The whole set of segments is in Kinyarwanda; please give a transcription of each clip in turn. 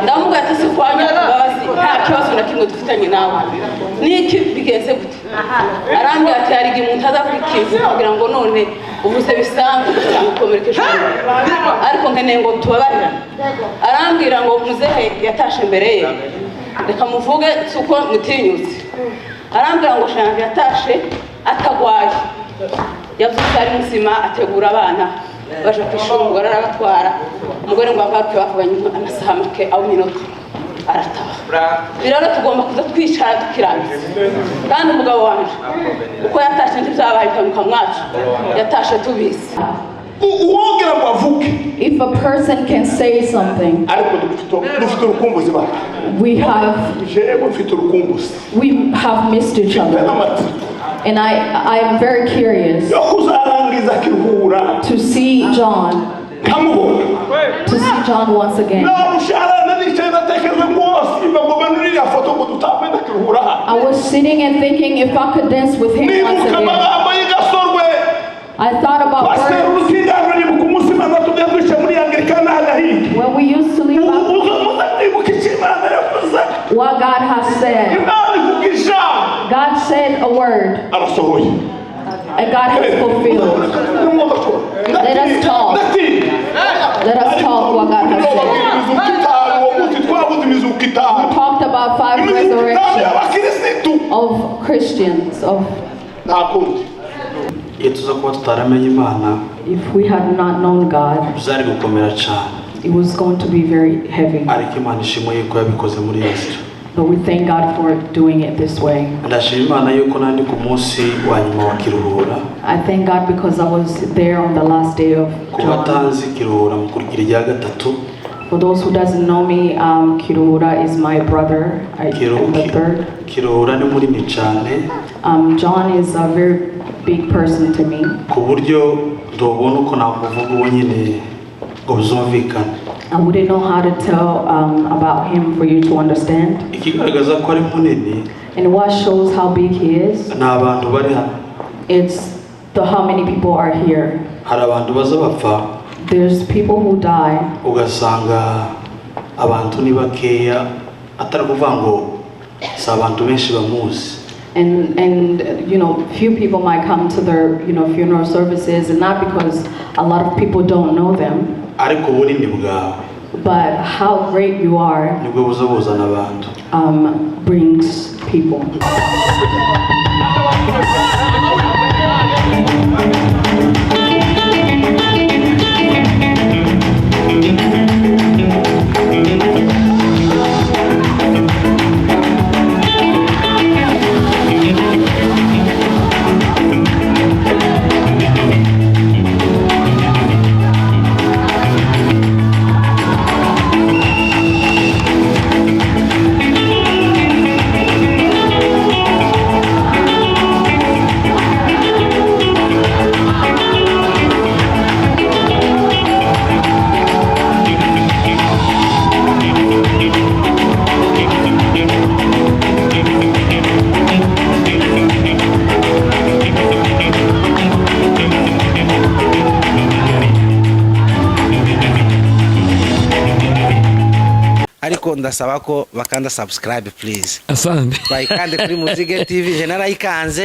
ndamubwira ati sikwanya imbabazi nta kibazo na kimwe dufitanye nawe niki bigenze gute arambwira ati hari igihe umuntu aza kwikiza kugira ngo none ubuze bisanzwe cyangwa ukomerekeje ariko nkeneye ngo tubabarira arambwira ngo muzehe yatashe mbere ye reka muvuge suko mutinyutse arambwira ngo shanje yatashe atagwaye yavuze ari muzima ategura abana baje kwishura umugore arabatwara umugore ngo avaruke bavuganye amasaha make aho minota arataha biraro tugomba kuza twicara tukirangiza kandi umugabo wanje uko yatashe ntibyabaye kamuka mwacu yatashe tubizi uwongera ngo avuge. If a person can say something, dufite urukumbuzi ba we have mfite urukumbuzi, we have missed each other. And I am very curious to see Jhon, once again. I was sitting and thinking if I could dance with him once again. I thought about words. When we used to leave out what God has said. God said a word. And God has fulfilled. Let us talk. Let us talk what God has said. We talked about 5 resurrections of Christians. If we had not known God, it was going to be very heavy. But we thank God for doing it this way. I thank God because I was there on the last day of Jhon. For those who doesn't know me, Kirihura is my brother. I am the third. Jhon is a very big person to me. I wouldn't know how to tell about him for you to understand. And what shows how big he is, it's how many people are here. There's people who die. And you know, few people might come to their funeral services, and not because a lot of people don't know them, but how great you are brings people. ariko ndasaba ko bakanda subscribe please. Asante. Bayikande kuri Muzige TV generayikanze.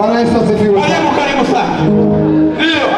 Bwana Yesu asifiwe. Karibu sana. Ndio.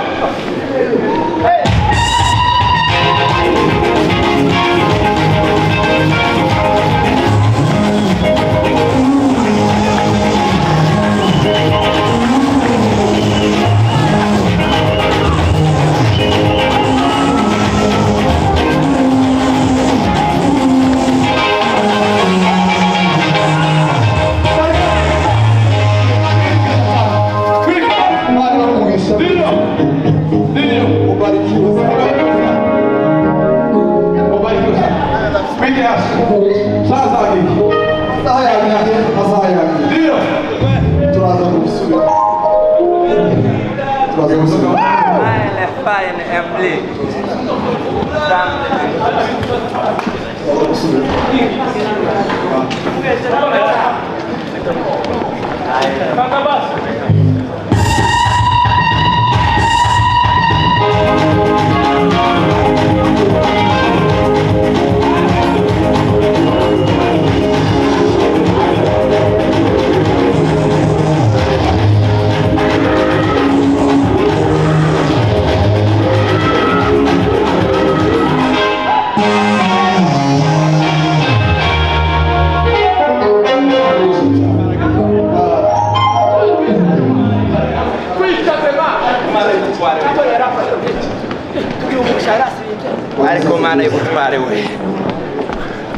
Ariko mana y'ubutware we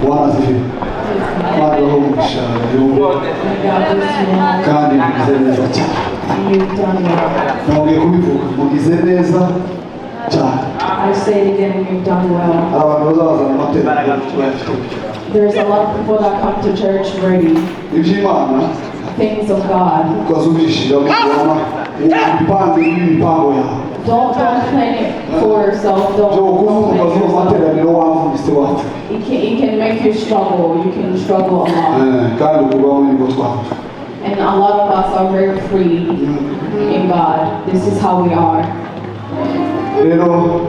wazi Mwana w'umugisha kandi mugize neza cyane nongeye kubivuga mugize neza cyane I say it again, you've done well. abantu bazazana amategeko tuyafite There's a lot of people that come to church ready. iby'Imana Things of God. ukazubishira mu mipango y'imipango yawe Don't plan it for yourself. byo kuvuga Don't zo yourself. materaniro wamvise wate It can make you struggle. You can struggle a lot. kandi ukubaho nibwo twavuga And a lot of us are very free in God. This is how we are. rero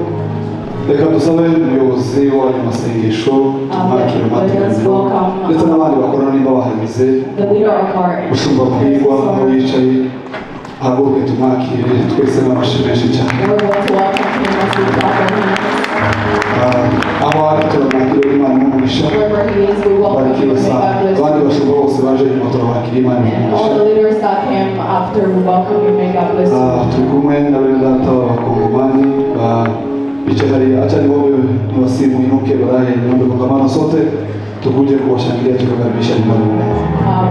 reka dusabe umuyobozi w'abanyamasengesho tumwakire amateraniro ndetse n'abandi bakorana niba bahageze The leader of our ushumba kwigwa aho yicaye ahaguruke tumwakire twese n'amashyi menshi cyane we're going to welcome him as we clap our hands. aho ari turamwakire Imana n'umugisha Wherever he is, we welcome bariki him. May basa God bless abandi you. bashumba bose baje nyuma turabakira Imana And all n'umugisha the leaders that came after, we welcome you. May God bless you. turi kumwe na bene data b'abakongomani bicaye hariya acha niombe niwasimuinuke baadaye niombe kongamano sote tukuje kuwashangilia tukakaribisha nyumbani mwao.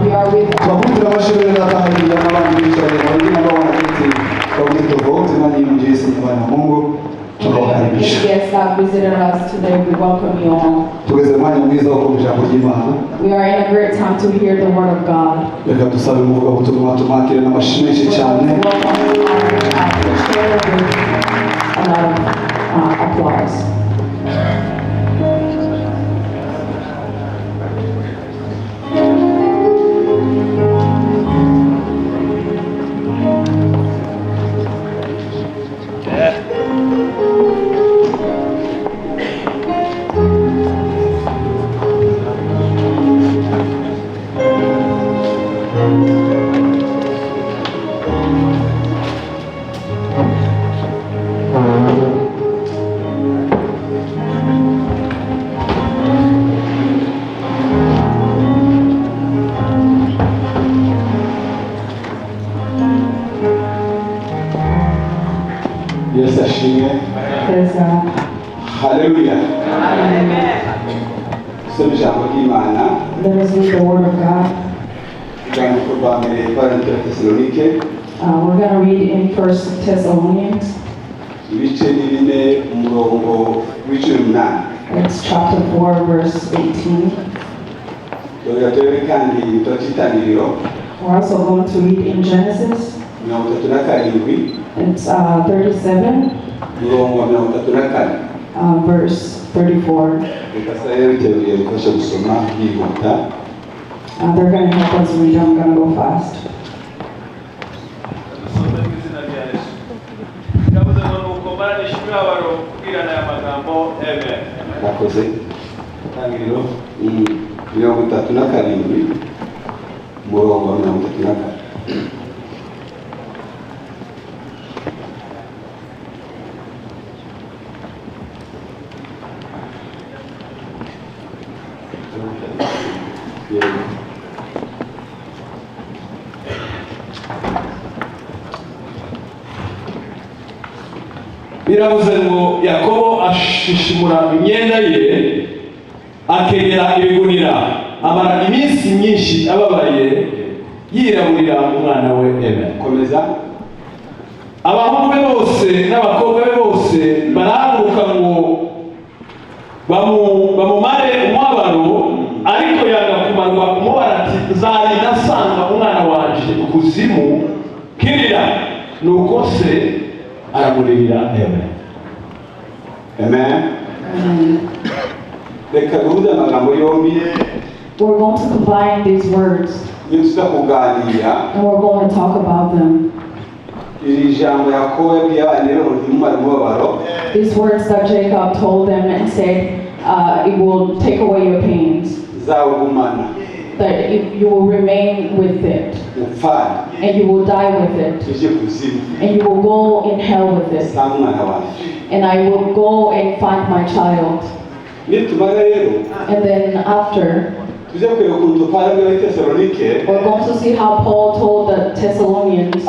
We are with Tunakuja mashule na kama vijana wangu bichaji na wengine ambao wanaketi kwa vitu tofauti na nyinyi mjisi nyumbani mwa Mungu tunawakaribisha. guests that visited us today. We welcome you all. Tugezemanya mwiza huko mjambo jimana. We are in a great time to hear the word of God. Reka tusabe Mungu abutumwa tumakire na mashimeshi cyane. Welcome our share with a lot of applause. Yes, ashimwe. Praise God. Hallelujah. Soma ijambo ry'Imana. Let us read the word of God. Ijambo kuva mbere Korinto Tesalonike. We're going to read in 1 Thessalonians. Ibice ni bine umurongo w'icumi. It's chapter 4, verse 18. Dore turebe kandi tutitangiriro. We're also going to read in Genesis. Mirongo itatu na karindwi. It's 37, Umurongo wa mirongo itatu na kane. verse 34. Reka saa rero biteguye gufasha gusoma yihuta. They're going to help us read. I'm going to go fast. Bakoze itangiriro mirongo itatu na karindwi umurongo wa mirongo itatu na kane. biravuze ngo Yakobo ashishimura imyenda ye akegera ibigunira amara iminsi myinshi ababaye yiraburira umwana we Eva. Komeza. Abahungu be bose n'abakobwa be bose barahaguruka ngo bamumare umubabaro, ariko yanga kumarwa umubabaro ati nzarinda nsanga umwana wanje ikuzimu. Kirira nuko se aramuririra Eva. Amen. Reka duhuze amagambo yombi. We're going to combine these words and we're going to talk about them. These words that Jacob told them and said, it will take away your pains, that you will remain with it, and you will die with it, and you will go in hell with it, and I will go and find my child. And then after, we're going to see how Paul told the Thessalonians.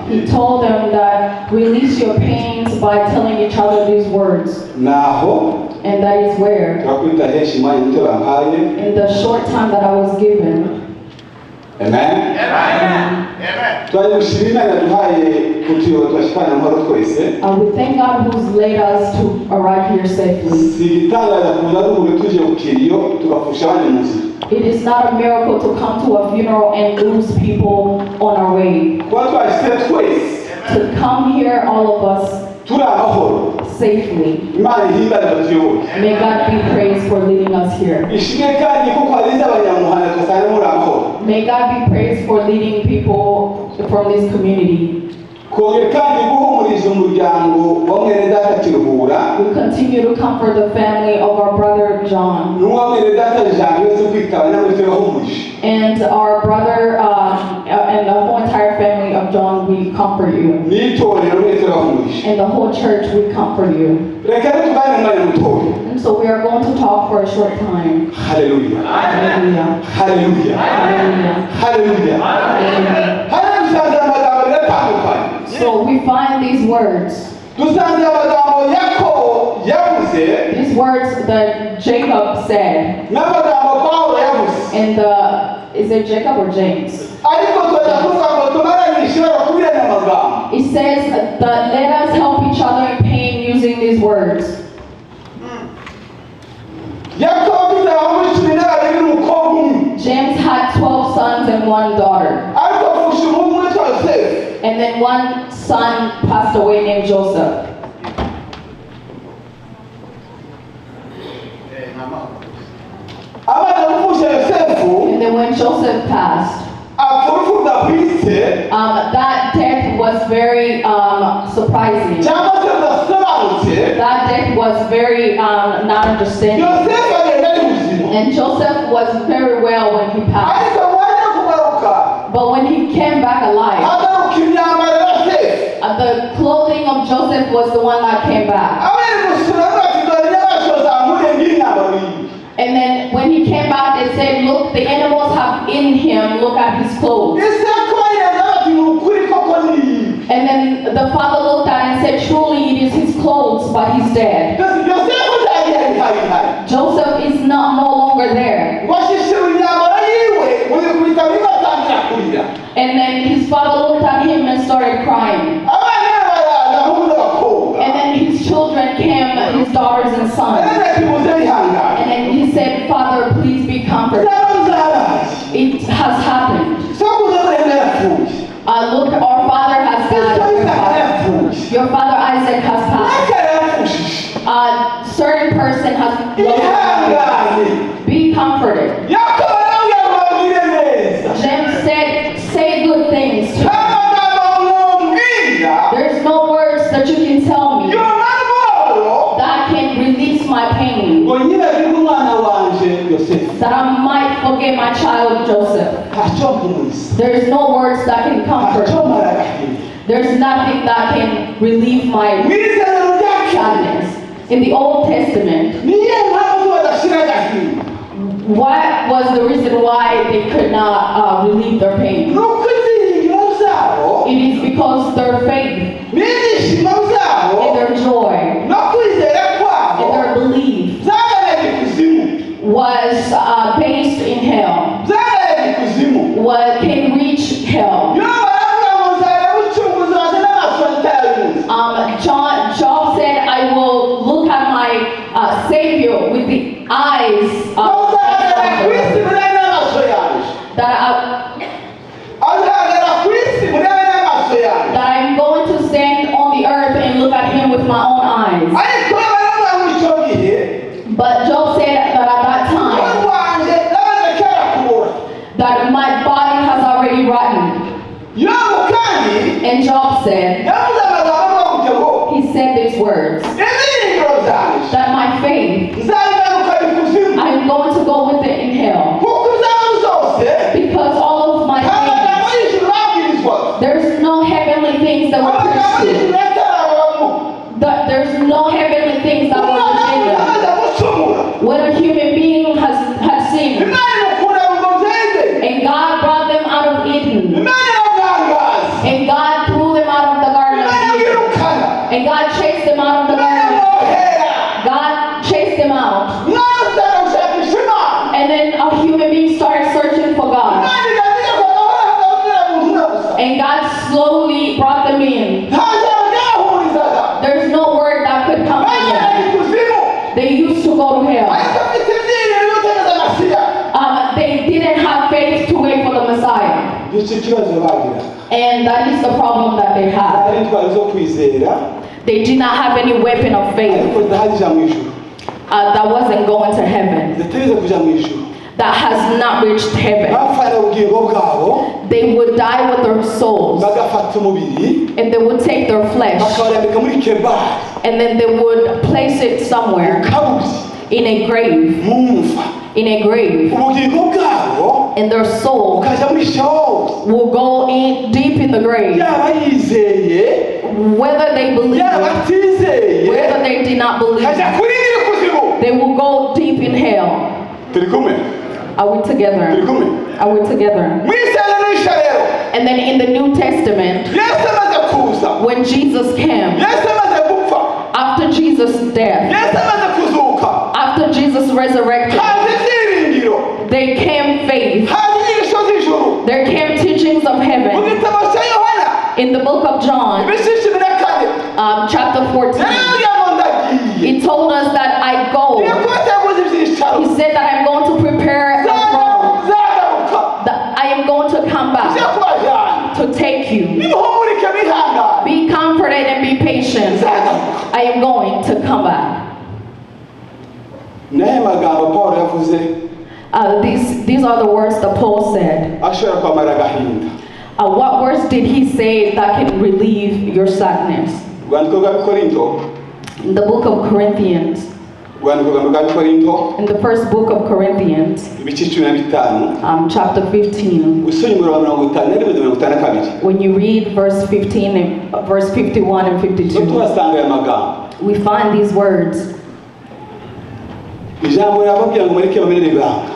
He told them that release your pains by telling each other these words. And that is where, in the short time that I was given. Amen. Amen. We thank God who's led us to arrive here safely. It is not a miracle to come to a funeral and lose people on our way. To come here, all of us, safely. May God be praised for leading us here. May God be praised for leading people from this community. We continue to comfort the family of our brother Jhon. And our brother and the whole entire family of Jhon, we comfort you. And the whole church, we comfort you. And so we are going to talk for a short time. Hallelujah. Hallelujah. Hallelujah. Hallelujah. Hallelujah. So we find these words. These words that Jacob said. And is it Jacob or James? It says that let us help each other in pain using these words. James had 12 sons and 1 daughter. And then 1 son passed away named Joseph. And then when Joseph passed, that death was very surprising. That death was very not understanding. And Joseph was very well when he passed. But when he came back alive, the clothing of Joseph was the one that came back. And then when he came back, they said, look, the animals have in him, look at his clothes. And then the father looked at it and said, truly it is his clothes, but he's dead. Joseph is no longer there. And then his father looked at him and started crying. And then his children came, his daughters and sons. And then he said, Father, please be comforted. It has happened. Look, our father has died. Your father Isaac has passed. Certain person has lost. Be comforted. James said, say good things to me. There's no words that you can tell me that can release my pain, that I might forget my child Joseph. There's no words that can comfort me. There's nothing that can relieve my sadness. In the Old Testament, what was the reason why they could not relieve their pain? It It is because their faith n'ibyishimo byabo and their joy no kwizera kwabo and their belief byabereye ikuzimu was based in hell, byabereye ikuzimu what can reach hell. iyo baravuga ngo nzajya gucunguza wanjye n'amaso atayunze Job said, I will look at my Savior with the eyes azahagara ku isi murebe n'amaso yanjye azahagara ku isi murebe n'amaso yanjye that I'm going to stand on the earth and look at him with my own eyes. ariko baravuga ngo icyo gihe But Job said that at that time, wanjye nabaze kera kubura that my body has already rotten. yobu kandi And Job said, yavuze amagambo avuga kugira ngo he said these words, ibyiringiro byanjye that my faith, nzabigaruka ikuzimu I'm going to go with it in hell. kuko izamu zose Because all of my amagambo things, y'ijuru babwirizwaga there's no heavenly things that were amagambo preached. y'ijuru yatarabamo There's no heavenly things that were umwana within them. amaze gucumura What a human being had sinned. imana imukura mu byende And God brought them out of Eden. imana iramutangaza And God threw them out of the Garden imana of Eden. yirukana And God chased them out of the imana garden. imwohera God chased them out. umwana usanga gushakisha imana And then a human being started searching for God. imana igategeka gahora hagabwira muntu umwe gusa And God slowly brought them in. nta jambo ryahurizaga There's no word that could come to bagera them. ikuzimu They used to go to hell. ariko afite ibyiringiro bitegeza amasiya They didn't have faith to wait for the Messiah. icyo kibazo bagira And that is the problem that they had. hari intwaro zo kwizera They did not have any weapon of faith ariko zidahagije mu ijuru that wasn't going to heaven, zitageze kuja mu ijuru that has not reached heaven. bapfana ubugingo bwabo They would die with their souls, bagafata umubiri and they would take their flesh, bakabarambika muri kebari and then they would place it somewhere kaburi in a grave, mu mva in a grave, ubugingo bwabo and their soul bukaja muri shawuli will go in deep in the grave, yaba yizeye whether they believe yaba it, atizeye whether they did not believe kaja it, kuri nyiri kuzimu they will go deep in hell. turi kumwe Are we turi together? kumwe Are we together? mu isezerano rishya rero And then in the New Testament, yesu amaze kuza when Jesus came, yesu amaze gupfa after Jesus' death, yesu amaze kuzuka after Jesus resurrected, haza ibyiringiro there came faith, haza inyigisho z'ijuru there came teachings of mu heaven. gitabo cya yohana In the book of John, ibishishi birakane chapter 14, yarambwira ngo ndagiye he told us that I go. ngiye kubateguza ibyicaro He said that I'm going to prepare a throne, zagaruka that I am going to come uje back kubajyana to take you. nimuhumurike bihangane Be comforted and be patient. I am going to come back. n'aya magambo paul yavuze These are the words that Paul said. ashobora kwamara agahinda What words did he say that can relieve your sadness? urwandiko rw'abikorinto In the book of Corinthians, urwandiko rw'abikorinto in the first book of Corinthians, ibice 15 chapter 15, usomye umurongo wa 50 n'ibindi 52 when you read verse 15 and verse 51 and so 52, tuhasanga aya magambo we find these words. ijambo rirababwira ngo mureke bamenere ibanga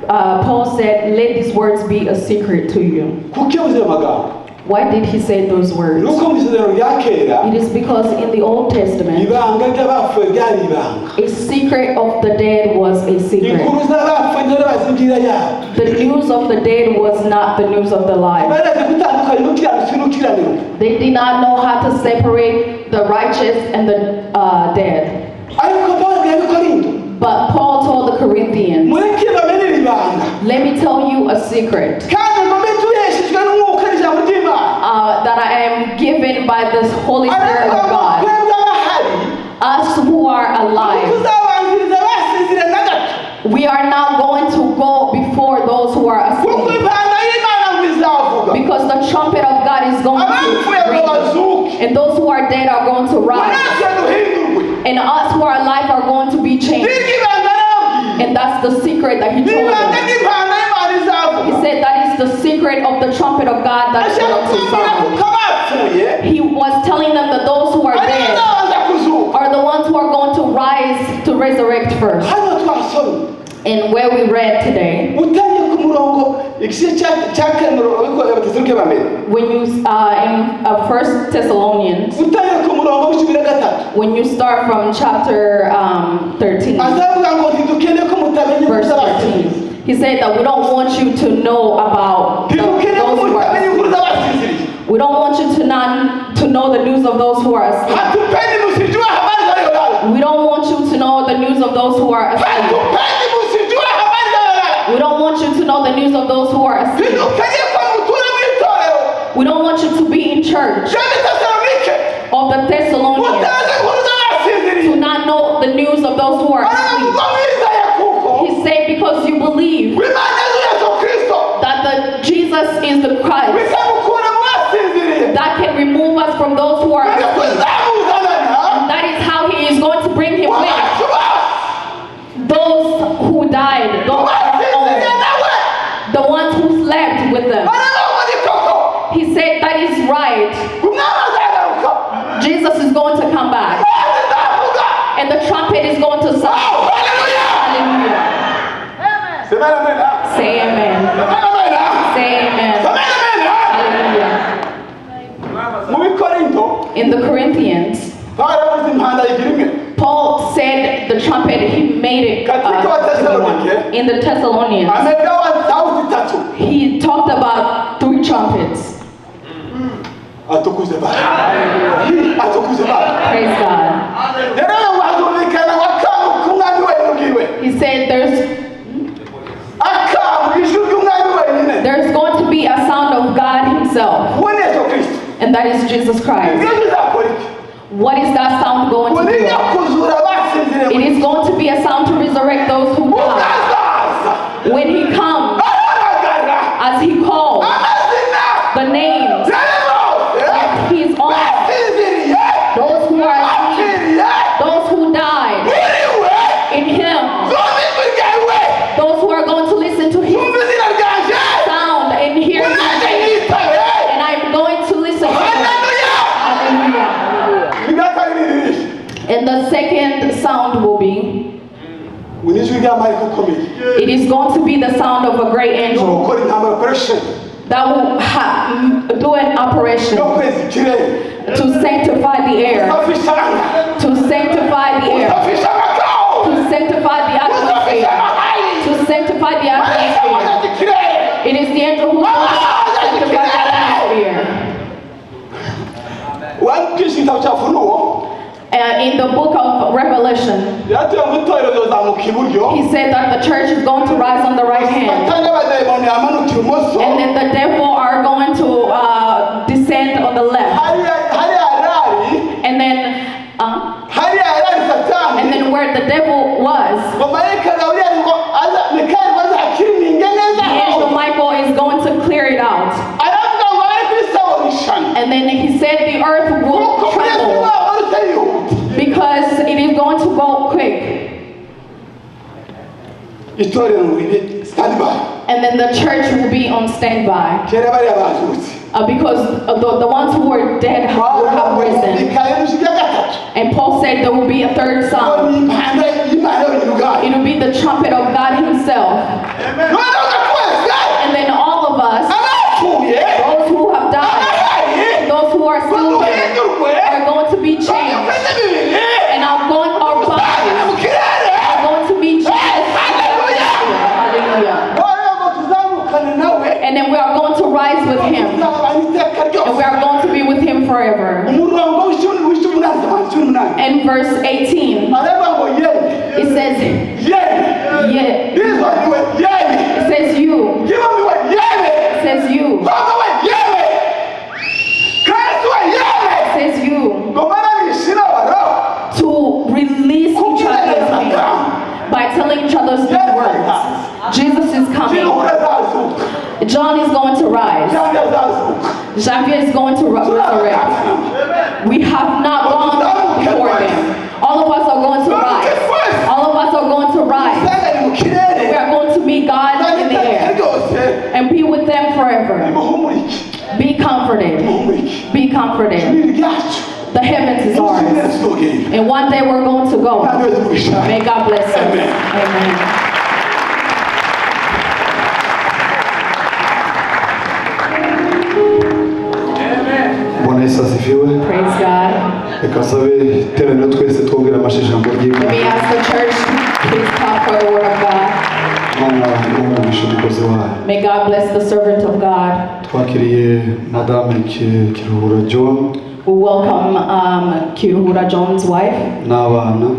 Paul said, let these words be a secret to you. kuko yavuze ayo magambo Why did he say those words? nuko mu isezerano rya kera It is because in the Old Testament, ibanga ry'abapfuye ryari ibanga a secret of the dead was a secret. inkuru z'abapfuye ntibari bazi ibyira yabo The news of the dead was not the news of the life. barazi gutandukanya umukiranutsi n'ukiraniro They did not know how to separate the righteous and the dead. ariko paul yabwiye abikorinto But Paul told the Corinthians, mureke bamenere ibanga let me tell you a secret kandi ngombe tuheshejwe n'umwuka n'ijambo ry'imana that I am given by the Holy Spirit of God. twebwe abahari Us who are alive, tuzabanziriza basizire na gato we are not going to go before those who are kuko asleep, impanda y'imana ngo izavuga because the trumpet of God is going abapfuye to ngo ring, bazuke and those who are dead are going to rise, natwe duhindurwe and us who are alive are going to be changed. n'iryo ibanga narababwiye And that's the secret that he told n'ibanga them. ry'impanda y'imana He izavuga said that is the secret of the trumpet of God that is ashaka going to kubabwira sound. kuko abapfuye He was telling them that those who are ari dead bazabanza kuzuka are the ones who are going to rise to resurrect first. hano twasomye And where we read today, utangiye ku murongo When you in 1 Thessalonians, when you start from chapter 13, verse 13, he said that we don't want you to know about those who are asleep. We don't want you to know the news of those who are asleep. We don't want you to know the news of those who are asleep. We don't want you to know the news of those who are asleep. We don't want you to be in church of the Thessalonians to not know the news of those who are asleep. He said because you believe that Jesus is the Christ that can remove us from those who are asleep. And that is how he is going to bring him with those who died, those the ones who slept with them. He said that is right. Jesus is going to come back. And the trumpet is going to sound. Hallelujah. Say amen. Say amen. Hallelujah. In the Corinthians, Paul said the trumpet, he made it in the Thessalonians. He talked about 3 trumpets. Praise God. He said there's going to be a sound of God himself. And that is Jesus Christ. What is that sound going to do? It is going to be a sound to resurrect those who died. When he comes, as he calls the names that he's on, those who are asleep, those who died in him, those who are going to listen to his sound and hear him, and I'm going to listen to him. And the second sound will be, it is going to be the sound of a great angel that will do an operation to sanctify the air, to sanctify the air, to sanctify the atmosphere, to sanctify the atmosphere. It is the angel who will sanctify the atmosphere. In the book of Revelation, he said that the church is going to rise on the right hand, and then the devil are going to descend on the left, and then where the devil was, the angel Michael is going to clear it out, and then he said the earth will tremble because it is going to go quick. And then the church will be on standby. Because the ones who were dead will have risen. And Paul said there will be a third sound. It will be the trumpet of God himself. And then all of us, those who have died, those who are still here, are going to be changed. And our bodies are going to be changed. Hallelujah. And then we are going to rise with him. And we are going to be with him forever. In verse 18, it says, yeah. It says you. It says you. It says you. To release each other's name by telling each other's good words. Jesus is coming. Jhon is going to rise. Javier is going to resurrect. We have not gone before them. All of us are going to rise. All of us are going to rise. We are going to meet God in the air and be with them forever. Be comforted. Be comforted. The heavens is ours. And one day we're going to go. May God bless us. Amen. reka sabe iteraniro twese twongera amashijambo Let ry'Imana. me ask the church to please talk for the word of God. Imana umugisha umukozi wayo. May God bless the servant of God. Twakiriye Madame Kirihura Jhon We welcome Kirihura Jhon's wife n'abana,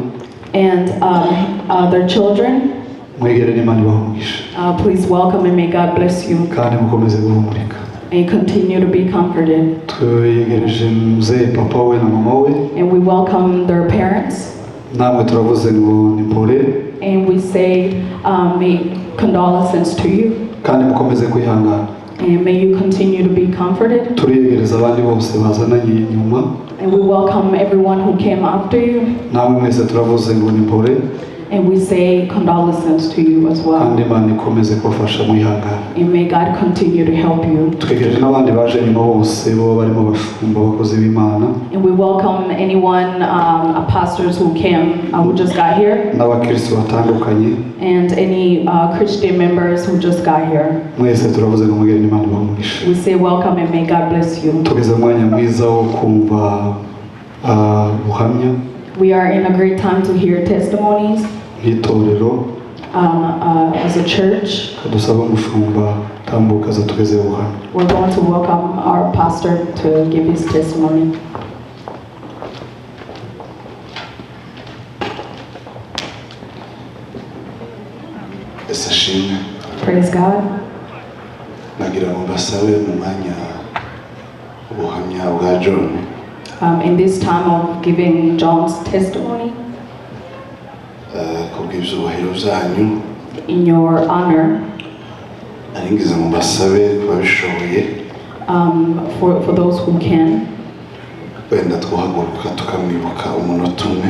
and their children. mwegere n'Imana ibahe umugisha Please welcome and may God bless you kandi mukomeze guhumurika. and continue to be comforted. Twegereje mzee papa we na mama we, And we welcome their parents. namwe turavuze ngo ni pole And we say, may condolences to you. kandi mukomeze kwihangana. And may you continue to be comforted. Turiyegereza abandi bose bazananye inyuma, And we welcome everyone who came after you. namwe mwese turavuze ngo ni pole And we say condolences to you as well. kandi Imana ikomeze kubafasha mwihangana. And may God continue to help you. Twegereje n'abandi baje nyuma bose bo barimo bashumba abakozi b'Imana And we welcome anyone, pastors who came, who just got here. n'abakristo batandukanye, And any Christian members who just got here. mwese turavuze ngo mwegere n'Imana ibahe umugisha. We say welcome and may God bless you. Tugeze mu mwanya mwiza wo kumva buhamya We are in a great time to hear testimonies nk'itorero. as a church. Kadusaba umushumba tambuka za tugeze buhamya. We're going to welcome our pastor to give his testimony. ese ashimwe. Praise God. nagira ngo mbasabe mu mwanya ubuhamya bwa Jhon In this time of giving John's testimony, kubw'ibyubahiro byanyu, in your honor, naringize ngo mbasabe kuba bishoboye for those who can, wenda twahaguruka tukamwibuka umunota umwe,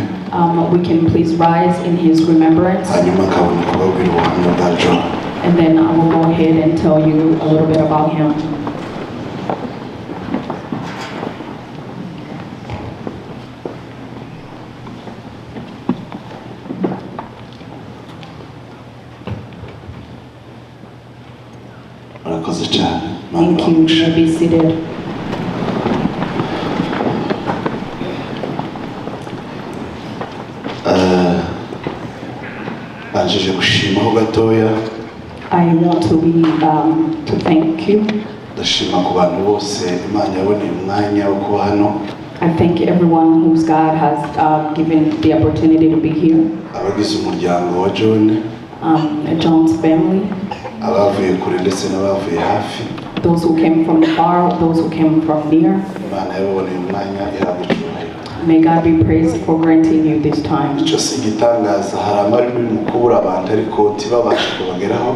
we can please rise in his remembrance. hanyuma akabona kubabwira ubuhamya bwa Jhon. And then I will go ahead and tell you a little bit about him. murakoze cyane. Thank you. You may be seated. banjije gushimaho gatoya, I want to thank you. ndashima ku bantu bose Imana yaboneye umwanya wo kuba hano, I thank everyone whose God has given the opportunity to be here. abagize umuryango wa Jhon, John's family, abavuye kure ndetse n'abavuye hafi, those who came from far, those who came from near. Imana yaboneye umwanya ihabwa icyubahiro. May God be praised for granting you this time. icyo si igitangaza, hari amajwi mu kubura abantu ariko ntibabashe kubageraho,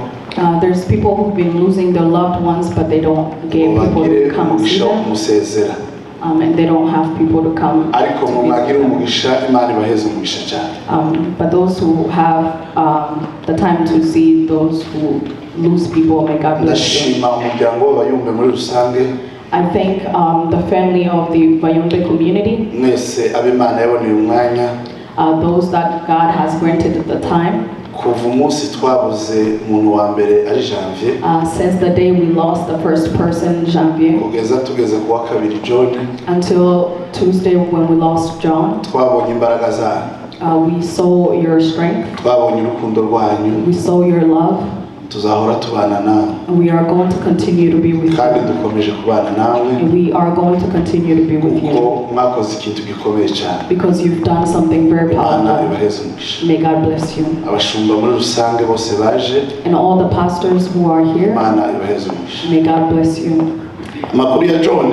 There's people who've been losing their loved ones, but they don't get ngo people bagire to come see umugisha wo them, kumusezera, and they don't have people to come. ariko mu mwagire umugisha Imana ibaheze umugisha cyane. But those who have the time to see those who lose people, may God bless you. ndashima umuryango w'abayumbe muri rusange, I thank the family of the Bwanyuma community, mwese ab'Imana yaboneye umwanya, those that God has granted at the time. kuva umunsi twabuze umuntu wa mbere ari Janvier Since the day we lost the first person, Janvier, kugeza tugeze ku wa kabiri Jhon, until Tuesday when we lost Jhon, twabonye imbaraga zanyu, we saw your strength, twabonye urukundo rwanyu, we saw your love, tuzahora tubana nawe and we are going to continue to be with kandi you. dukomeje kubana nawe And we are going to continue to be with kuko you mwakoze ikintu gikomeye cyane. because you've done something very Imana powerful. ibaheze umugisha. May God bless you. abashumba muri rusange bose baje, And all the pastors who are here, Imana ibaheze umugisha. may God bless you. amakuru ya Jhon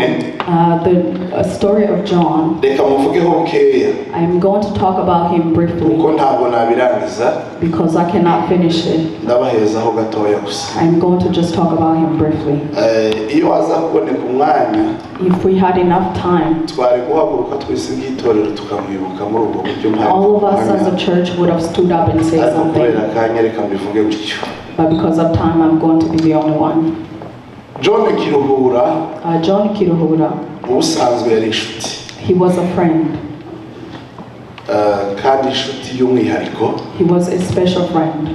The story of Jhon, reka muvugeho bukeya I am going to talk about him briefly kuko ntabwo nabirangiza, because I cannot finish it. ndabahezaho gatoya gusa. I'm going to just talk about him briefly. iyo waza kuboneka umwanya, If we had enough time, twari guhaguruka twese nk'itorero tukamwibuka muri ubwo buryo all of us as a church would have stood up and said ariko kubera something. akanya reka mbivuge gutyo. But because of time, I'm going to be the only one. Jhon Kirihura Jhon Kirihura, ubusanzwe yari inshuti, he was a friend. kandi inshuti y'umwihariko. He was a special friend.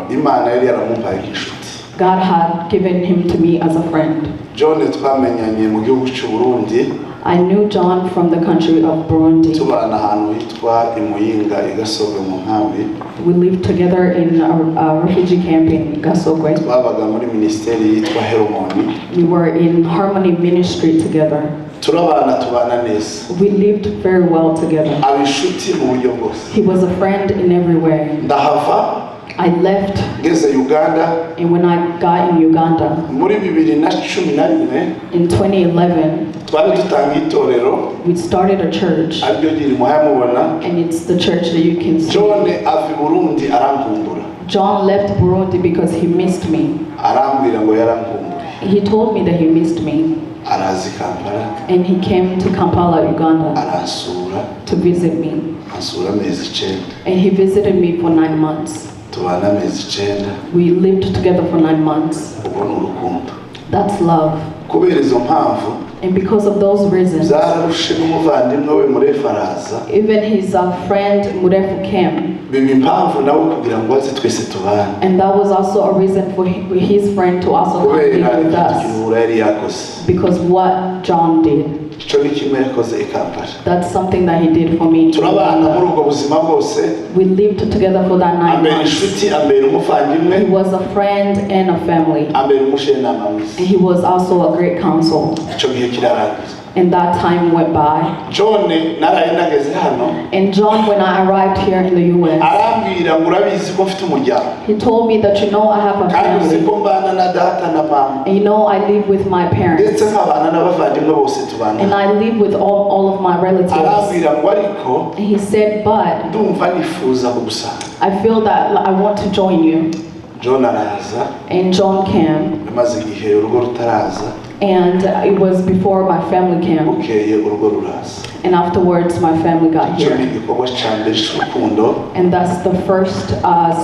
Imana yari yaramumpaye nk'inshuti. God had given him to me as a friend. Jhon twamenyanye mu gihugu cy'u Burundi I knew Jhon from the country of Burundi. tubana ahantu hitwa imuyinga igasobwe mu nkambi. We lived together in a refugee camp in Gasogwe. twabaga muri ministeri yitwa Heromoni. We were in Harmony Ministry together. tubana neza. We lived very well together. abishuti mu buryo bwose. He was a friend in every way. ndahava I left, ngeze Uganda and when I got in Uganda muri 2011 in 2011, twari dutanga itorero we started a church, aryo giri muhamubona. and it's the church that you can see. Jhon ava Burundi arankumbura. Jhon left Burundi because he missed me. arambwira ngo yarankumbura. He told me that he missed me, arazi Kampala and he came to Kampala, Uganda, aransura to visit me. ansura amezi 9 And he visited me for 9 months. tubana amezi 9 We lived together for 9 months. ubwo ni urukundo. That's love. kubera izo mpamvu And because of those reasons, zararushe n'umuvandimwe we Murefu araza even his friend Murefu came. biba impamvu nawe kugira ngo aze twese tubane. And that was also a reason for his friend to also come kubera live with us. Kirihura yari yakoze. Because what Jhon did, icyo ni kimwe yakoze i Kampala. that's something that he did for me. turabana muri ubwo buzima bwose. We lived together for that 9 ambera months. inshuti ambera umuvandimwe He was a friend and a family. ambera umushenama mwiza. And he was also a great counsel. icyo gihe kirarangiza. And that time went by. Jhon naraye nageze hano And Jhon, when I arrived here in the US, arambwira ngo urabizi ko mfite umuryango he told me that, you know, I have a kandi uzi family. ko mbana na data na mama And you know, I live with my parents. ndetse nkabana n'abavandimwe bose tubana. And I live with all of my relatives. arambwira ngo ariko And he said, but ndumva nifuza kugusanga. I feel that I want to join you. Jhon araza And Jhon came. amaze igihe urugo rutaraza And it was before my family came. bukeye urugo ruraza. And afterwards, my family got icyo ni here. igikorwa cya mbere cy'urukundo And that's the first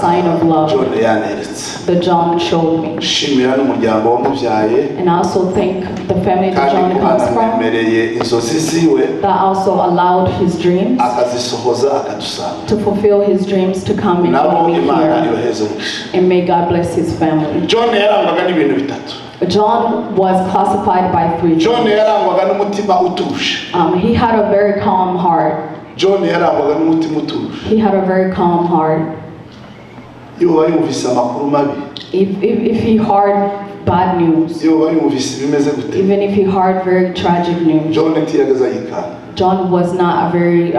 sign of love Jhon yaneretse. that Jhon showed me. shimira n'umuryango wamubyaye And I also thank the family that kandi Jhon comes from, anamwemereye inzozi ziwe that also allowed his dreams akazisohoza akadusanga. to fulfill his dreams to come and nabo join me Imana here. ibaheze umugisha. And may God bless his family. Jhon yarangwaga n'ibintu bitatu. Jhon was classified by 3 Jhon things. yarangwaga n'umutima utuje. He had a very calm heart. Jhon yarangwaga n'umutima utuje. He had a very calm heart. iyo bari yumvise amakuru mabi, If he heard bad news, iyo bari yumvise bimeze gute, even if he heard very tragic news, Jhon ntiyagaza yikanga. Jhon was not a very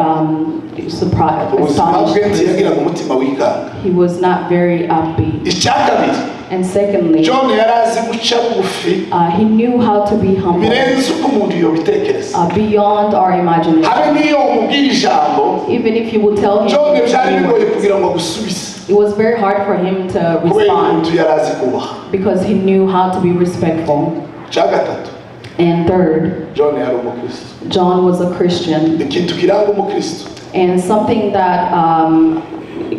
surprised, ubuzima bwe astonished ntiyagira person. mu mutima wikanga. He was not very upbeat. icya kabiri, And secondly, Jhon yari azi guca bugufi he knew how to be humble birenze uko umuntu yobitekereza. beyond our imagination. habe n'iyo umubwira ijambo, Even if you would tell him, Jhon byari bigoye words, kugira ngo agusubize it was very hard for him to kubera respond umuntu yari azi kubaha. because he knew how to be respectful. icya gatatu, And third, Jhon yari umukristo. Jhon was a Christian. ikintu kiranga umukristo And something that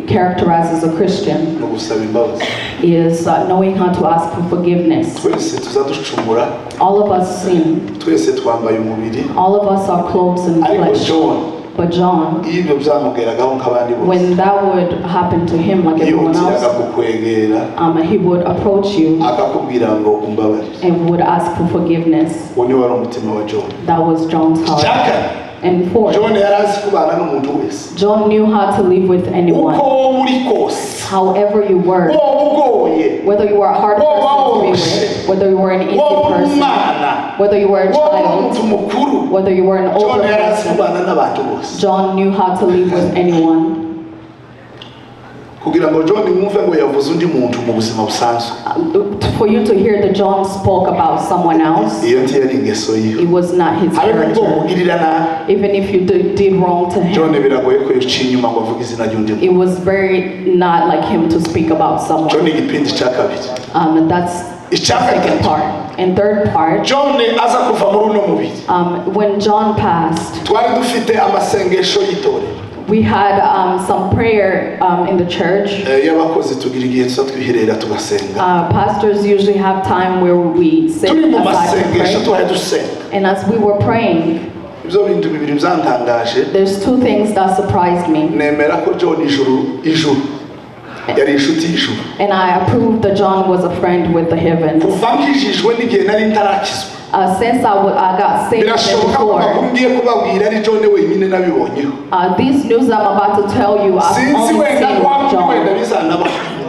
characterizes a Christian ni ugusaba imbabazi. is knowing how to ask for forgiveness. twese tuzaducumura, All of us sin. twese twambaye umubiri, All of us are clothes in ariko flesh. Jhon But Jhon, iyo ibyo byamugeragaho nk'abandi bose, when that would happen to him like everyone yihutiraga else, kukwegera he would approach you akakubwira ngo umbabarire. and would ask for forgiveness. uwo niwe wari umutima wa Jhon. That was John's heart. Icya And fourth, Jhon yari azi kubana n'umuntu wese Jhon knew how to live with anyone, uko wowe uri kose, however you were. wowe ugoye, Whether you were a hard person to be with, whether you were an easy wowe person, umwana, whether you were a wowe child, umuntu mukuru, whether you were an Jhon older yari azi person, kubana n'abantu bose. Jhon knew how to live with anyone. kugira ngo Jhon mwumve ngo yavuze undi muntu mu buzima busanzwe, For you to hear that Jhon spoke about someone else, iyo ntiyari ingeso yiwe. it was not his habe nubwo character. umugirira nabi, Even if you did wrong to Jhon him, biragoye ko yaciye inyuma ngo avuge izina ry'undi muntu. it was very not like him to speak about Jhon someone. ni igipindi cya kabiri. And that's the icya second gatatu, part. And third part, Jhon aza kuva muri uno mubiri, when Jhon passed, twari dufite amasengesho y'itorero. we had some prayer in the church. y'abakozi tugira igihe tuza twiherera tugasenga, Pastors usually have time where we sit turi mu aside to masengesho pray. tuhaye dusenga. And as we were praying, ibyo bintu bibiri byantangaje. there's two things that surprised me. nemera ko Jhon ijuru yari inshuti y'ijuru. And I approved that Jhon was a friend with the heavens. kuva nkijijwe n'igihe nari ntarakizwa, Since I got saved birashoboka ko before, makuru ngiye kubabwira ari Jhon wenyine nabibonyeho. these news I'm about to tell you, I've Sinzi only wenda seen kwa Jhon. wenda bizanaba.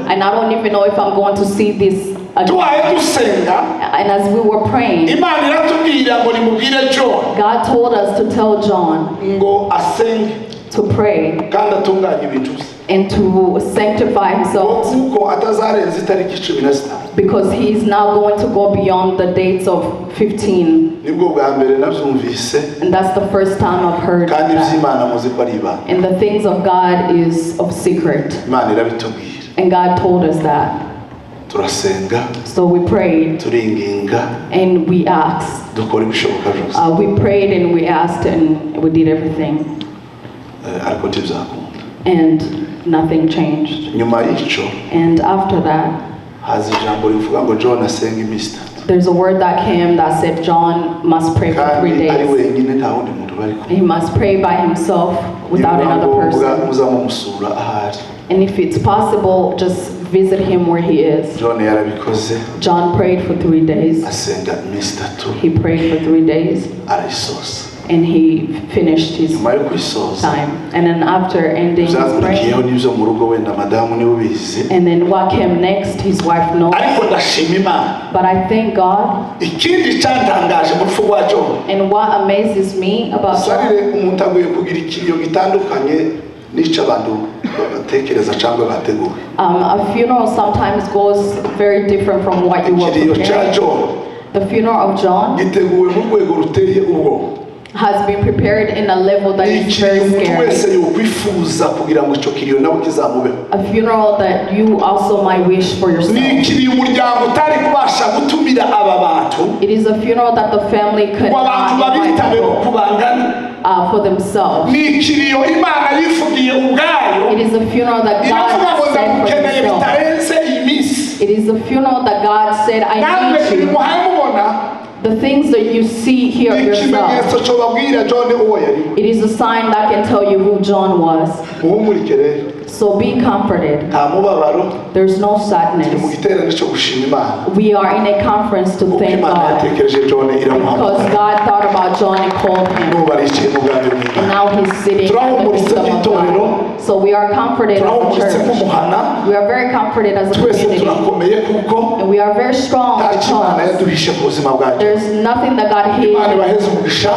And I don't even know if I'm going to see this again. Tuwaye dusenga. And as we were praying, Imana iratubwira ngo nimubwire Jhon. God told us to tell Jhon Ngo asenge. to pray Kandi atunganye ibintu bye. and to sanctify himself, Kuko atazarenza itariki 15. because he's now going to go beyond the dates of 15. Nibwo bwa mbere nabyumvise. And that's the first time I've heard Kandi that. iby'Imana muzi ko ari ibanga. And the things of God is of secret. Imana irabitubwira. And God told us that. Turasenga, So we prayed turinginga, and we asked. dukora ibishoboka byose. We prayed and we asked and we did everything. Ariko ntibizakunda. And nothing changed. Nyuma y'icyo And after that, haza ijambo rivuga ngo Jhon asenga iminsi 3. there's a word that came that said Jhon must pray for 3 Kandi ari days. wenyine nta wundi muntu bari kumwe. He must pray by himself without another person. muzamumusura ahari. And if it's possible, just visit him where he is. Jhon yarabikoze, Jhon prayed for 3 days. asenga iminsi 3, He prayed for 3 days arayisoza. and he finished his Nyuma yo kuyisoza, time. And then after ending his byakurikiyeho praying, n'ibyo mu rugo wenda madamu niwe ubizi. and then what came next, his wife knows. Ariko ndashima Imana. But I thank God. Ikindi cyantangaje mu rupfu rwa Jhon. And what amazes me about Jhon, Sarire umuntu aguye kugira ikiriyo gitandukanye n'icyo abantu batekereza cyangwa bateguye. a funeral sometimes goes very different from what you were Ikiriyo cya preparing. Jhon The funeral of Jhon giteguwe mu rwego ruteye ubwo. has been prepared in a level that is very Ikiriyo umuntu scary. wese yokwifuza kugira ngo icyo kiriyo nawe kizamubeho. A funeral that you also might wish for yourself. Ni ikiriyo umuryango utari kubasha gutumira aba bantu It is a funeral that the family could ngo abantu not babitabe invite uko bangana. for themselves. Ni ikiriyo Imana yivugiye ubwayo. It is a funeral that Iravuga ngo God said for ndamukeneye himself. bitarenze iyi minsi. It is a funeral that God said, I Namwe need you. muhaye mubona The things that you see here ni yourself. ikimenyetso cyo babwira Jhon uwo yari. It is a sign that can tell you who Jhon was. Muhumurike rero. So be comforted. Nta mubabaro. There's no Turi mu sadness. giterane cyo gushima Imana. We are in a conference to Kuko thank Imana God. yatekereje Jhon Because iramuhamagara. God thought about Jhon and called him. N'ubu aricaye mu bwami And bw'Imana. now he's sitting at the wisdom of God. So we are comforted as a Turahumuritse church. nk'umuhana. We are very comforted as a Twese community. turakomeye kuko And we are very strong nta kimana because yaduhishe ku buzima bwacu. there's nothing that God Imana hates. ibaheze umugisha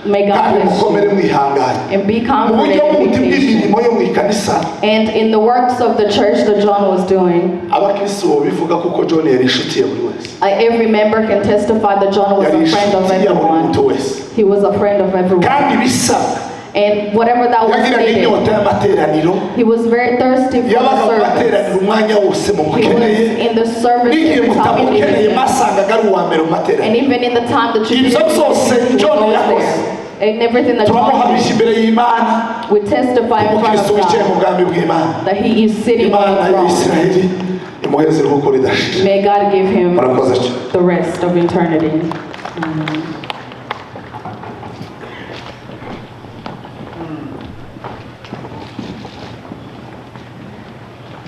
May God kandi bless you. mukomere mwihanganye. And be Mu comforted buryo and be bw'umutima patient. bw'imirimo yo mu ikanisa And in the works of the church that Jhon was doing, abakristo bo bivuga kuko Jhon yari inshuti ya buri wese. every member can testify that Jhon was Yari a friend of inshuti ya buri muntu everyone. wese. He was a friend of everyone. Kandi bisaba And whatever that was yagiraga stated, inyota y'amateraniro. he was very thirsty for Yabaga the mu service. materaniro umwanya wose mu He was mukeneye. in the service N'igihe every time we mutamukeneye needed him. mwasangaga ari uwa mbere mu materaniro. And even in the time that you Ibyo didn't byose he was Jhon always yakoze. there. And everything that Jhon turamuhamisha did, imbere y'Imana. we testify in front Umukristo of wicaye mu God bwami bw'Imana. that he is sitting on Imana the throne. y'Isiraheli imuheze iruhuko ridashira. May God give him Murakoze cyane. the rest of eternity.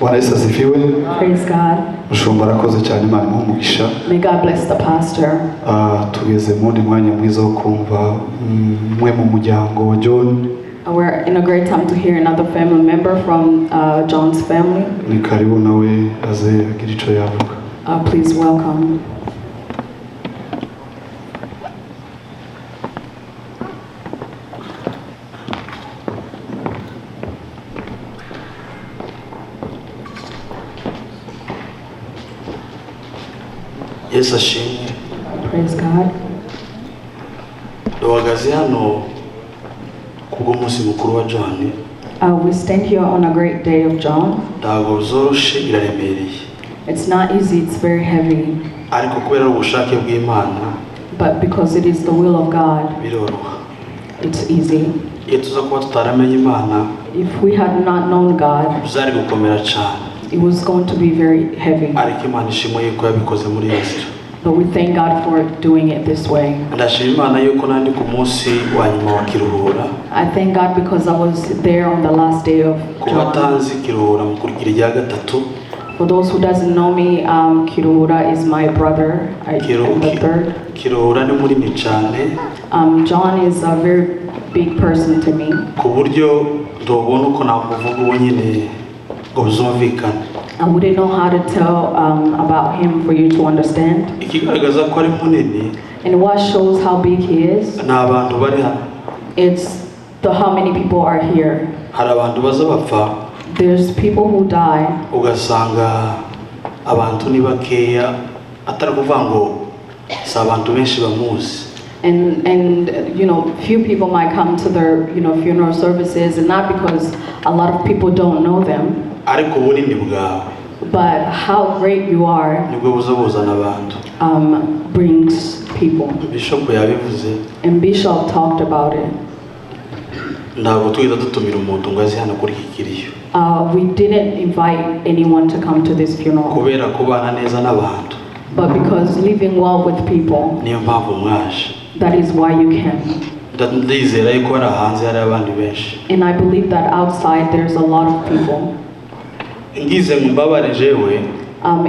Bwana Yesu asifiwe. Praise God. Mushumba arakoze cyane, Imana imuhe umugisha. May God bless the pastor. Tugeze mu wundi mwanya mwiza wo kumva mwe mu muryango wa Jhon. We're in a great time to hear another family member from Jhon's family. Ni karibu nawe aze agira icyo yavuga. Please welcome. Yesu ashimwe. Praise God. Duhagaze hano kubw'umunsi mukuru wa Jhon. We stand here on a great day of Jhon. Ntabwo zoroshe, biraremereye. It's not easy, it's very heavy. Ariko kubera ubushake bw'Imana But because it is the will of God, biroroha. it's easy. Iyo tuza kuba tutaramenye Imana If we had not known God, byari gukomera cyane. it was going to be very heavy. Ariko Imana ishimwe yuko yabikoze muri iyo nzira. But we thank God for doing it this way. Ndashima Imana yuko nandi ku munsi wa nyuma wa Kirihura. I thank God because I was there on the last day of Ku Jhon. batanzi Kirihura mu kurikira irya gatatu. For those who doesn't know me, Kirihura is my brother. I am the third. Kirihura ni munini cyane. Jhon is a very big person to me. Ku buryo ndobona uko nakuvuga uwo nyine ngo bizumvikane. I wouldn't know how to tell about him for you to understand. Ikigaragaza ko ari munini. And what shows how big he is? Ni abantu bari hano. It's how many people are here. Hari abantu baza bapfa. There's people who die. Ugasanga abantu ni bakeya atari kuvuga ngo si abantu benshi bamuzi. And you know, few people might come to their funeral services, and not because a lot of people don't know them. Ariko bunini bwawe. But how great you are nibwo buzabuzana abantu. Brings people. Bishop yabivuze. And Bishop talked about it. Ntabwo twigeze dutumira umuntu ngo aze hano kuri iki kiriyo. We didn't invite anyone to come to this funeral. Kubera kubana neza n'abantu. But because living well with people. Niyo mpamvu mwaje. That is why you came. Ndizera yuko hari hanze hari abandi benshi. And I believe that outside there's a lot of people. Ngize mbabare jewe.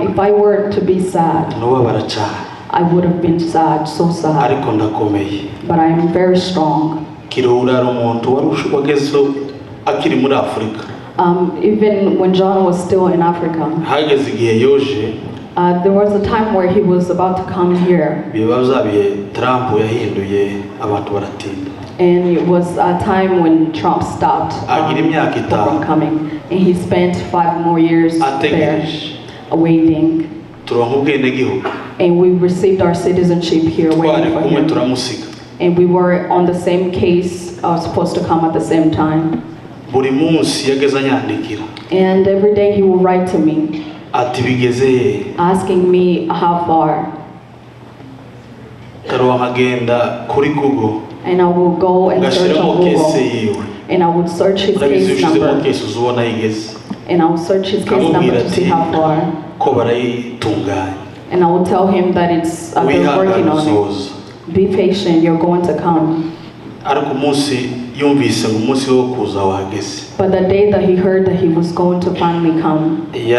If I were to be sad, nubabara cyane. I would have been sad, so sad. Ariko ndakomeye. But I am very strong. Kirihura ari umuntu wari ushobogezo akiri muri Afrika. Even when Jhon was still in Africa, hageze igihe yoje. There was a time where he was about to come here. Bibazabiye Trump yahinduye abantu baratinda. And it was a time when Trump stopped from coming. And he spent 5 more years there, waiting. And we received our citizenship here waiting for him. And we were on the same case, supposed to come at the same time. And every day he would write to me, asking me how far. And I will go and search on Google. And I would search his case number. And I will search his case number to see how far. And I will tell him that they're working on it. Be patient, you're going to come. But the day that he heard that he was going to finally come, he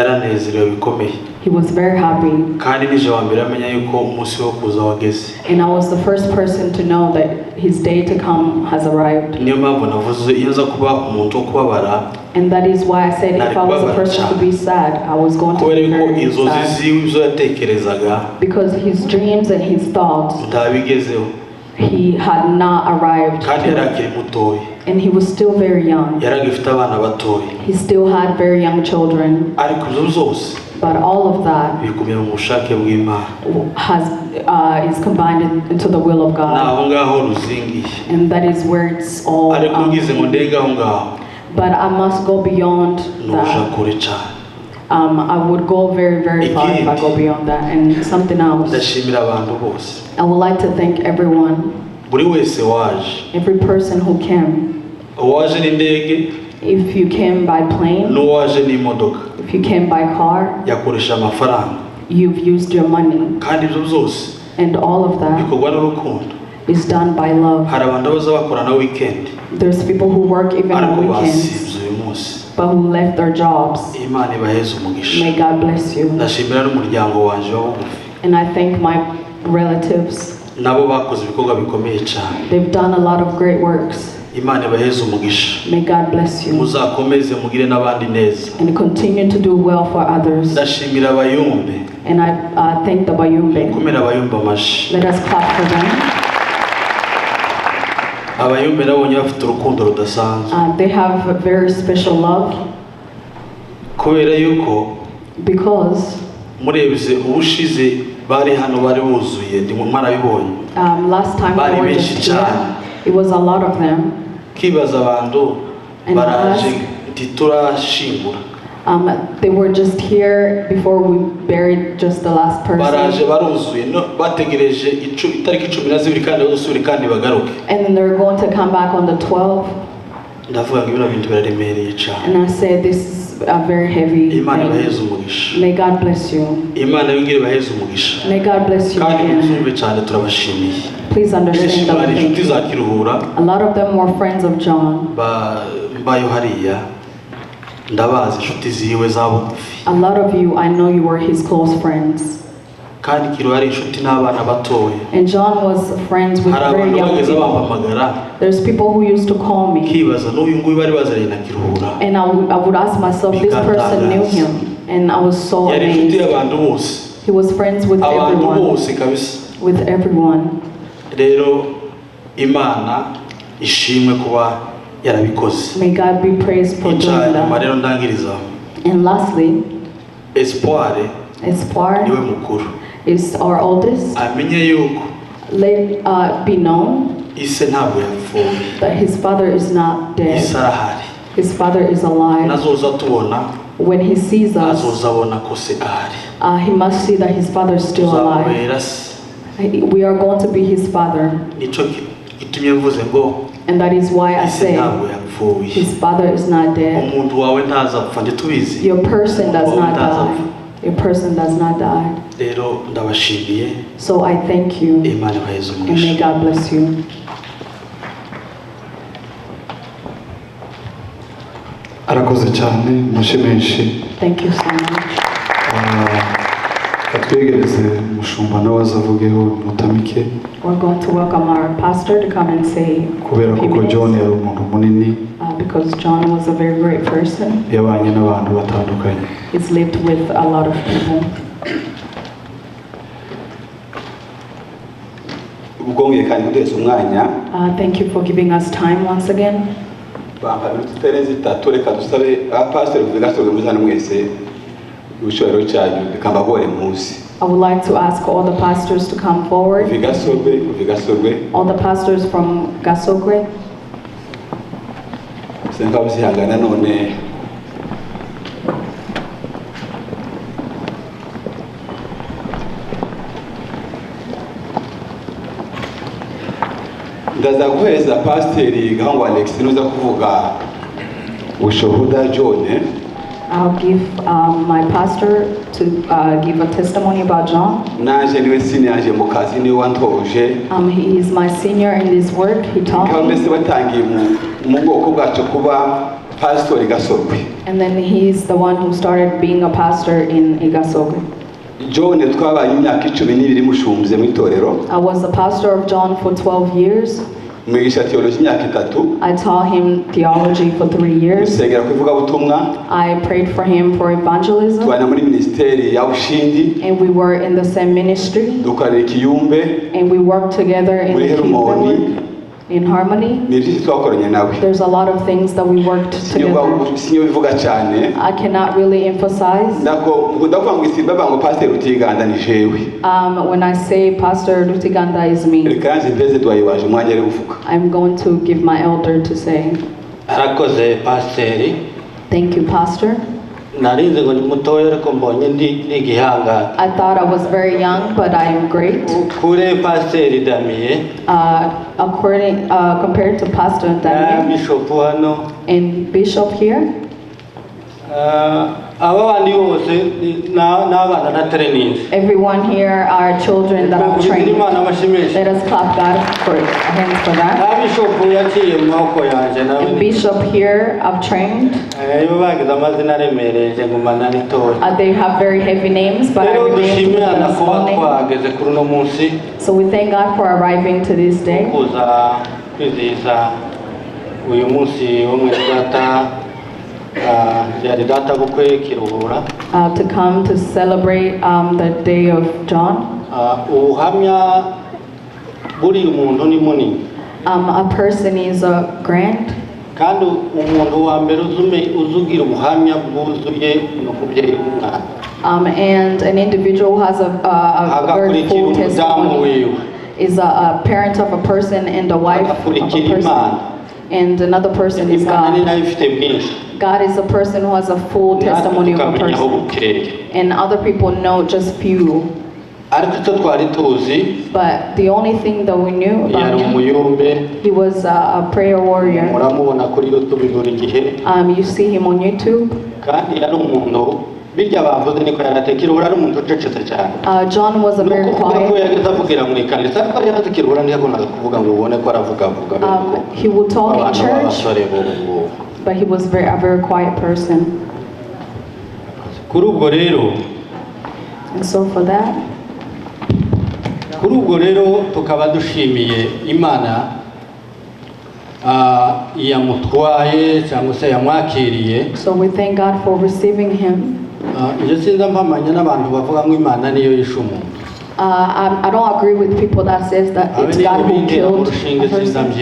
was very happy. And I was the first person to know that his day to come has arrived. And that is why I said if I was a person to be sad, I was going to be very sad. Because his dreams and his thoughts, he had not arrived to. And he was still very young. He still had very young children. But all of that is combined into the will of God. And that is where it's all. But I must go beyond that. I would go very, very far if I go beyond that. And something else. I would like to thank everyone. Every person who came. If you came by plane, if you came by car, you've used your money. And all of that is done by love. There's people who work even on weekends, but who left their jobs. May God bless you. And I thank my relatives. They've done a lot of great works. May God bless you. And continue to do well for others. And I thank the Bayumbe. Let us clap for them. They have a very special love. Because last time they were just here, it was a lot of them. And they were just here before we buried just the last person. And then they're going to come back on the 12th. And I said, this is a very heavy thing. May God bless you. May God bless you again. Please understand that a lot of them were friends of Jhon. ndabazi inshuti ziwe za bugufi. A lot of you, I know you were his close friends. Kandi Kirihura ari inshuti n'abana batoya. And Jhon was friends with very young people. There's people who used to call me. Kibaza n'uyu nguyu bari bazanye na Kirihura. And I would ask myself, this person knew him. And I was so amazed. He was friends with everyone. With everyone. Rero Imana ishimwe kuba yarabikoze. May God be praised for doing that. And lastly, Espoir niwe mukuru. Is our oldest. Amenye yuko let be known ise ntabwo yapfuye. That his father is not dead. Ise arahari. His father is alive. Nazoza tubona. When he sees us, azozabona ko se ahari. He must see that his father is still alive. We are going to be his father. Nico itumye mvuze ngo. And that is why I say his father is not dead. Umuntu wawe ntazapfa nditubizi. Your person does not die. Your person does not die. Rero ndabashimiye. So I thank you. Imana ibahe and may God bless you. Arakoze cyane mushimenshi. Thank you so much. Katwegereze mushumba nawe azavugeho mutamike. We're going to welcome our pastor to come and say kubera kuko Jhon yari umuntu munini. Because Jhon was a very great person. Yabanye n'abantu batandukanye. He's lived with a lot of people. Thank you for giving us time once again. I would like to ask all the pastors to come forward. All the pastors from Gasogwe. ndaza guheza pasiteri Gahungu Alex nuza kuvuga ushuhuda Jhon. I'll give my pastor to give a testimony about Jhon. Naje niwe senior mu kazi ni wantoje. He is my senior in this work. He taught me. Kamese batangiye mu bwoko bwacu kuba pastor Gasogwe. And then he's the one who started being a pastor in Gasogwe. Jhon twabanye imyaka 12 mushumbye mu itorero. I was the pastor of Jhon for 12 years. Mwigisha theology imyaka 3. I taught him theology for 3 years. Usengera kuvuga butumwa. I prayed for him for evangelism. Twana muri ministeri ya Ushindi. And we were in the same ministry. Dukorera Kiyumbe. And we worked together in the Kiyumbe. In harmony. There's a lot of things that we worked together. I cannot really emphasize. When I say Pastor Rutiganda is me, I'm going to give my elder to say. Thank you, Pastor. I thought I was very young, but I am great. Compared to Pastor Damier and Bishop here. Everyone here are children that I've trained. Let us clap God for hands for that. And Bishop here I've trained. They have very heavy names, but I remain them small names. So we thank God for arriving to this day. To come to celebrate the day of Jhon. A person is a grand. And an individual has a very full testimony. Is a parent of a person and a wife of a person. And another person is God. God is a person who has a full testimony of a person. And other people know just few. But the only thing that we knew about him, he was a prayer warrior. You see him on YouTube. Jhon was a very quiet. He would talk in church. but he was a very quiet person. Kuri ubwo rero And so for that, kuri ubwo rero tukaba dushimiye Imana yamutwaye cyangwa se yamwakiriye. so we thank God for receiving him. Njye sinza mpamanya n'abantu bavuga ngo Imana niyo yishe umuntu. I don't agree with people that says that it's God who killed a person.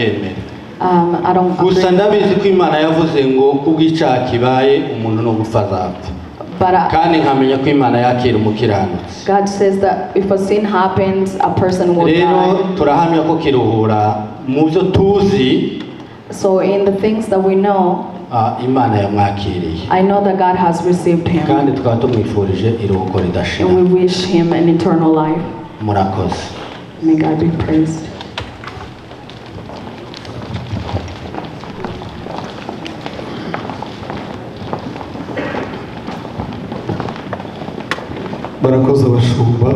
I don't gusa agree. ndabizi ko Imana yavuze ngo kubw'icyaha kibaye umuntu no gupfa azapfa. But kandi nkamenya ko Imana yakira umukiranutsi. God says that if a sin happens, a person will rero die. turahamya ko Kirihura mu byo tuzi. So in the things that we know, Imana yamwakiriye. I know that God has received him. kandi tukaba tumwifurije iruhuko ridashira. And we wish him an eternal life. Murakoze. May God be praised. barakoze abashumba.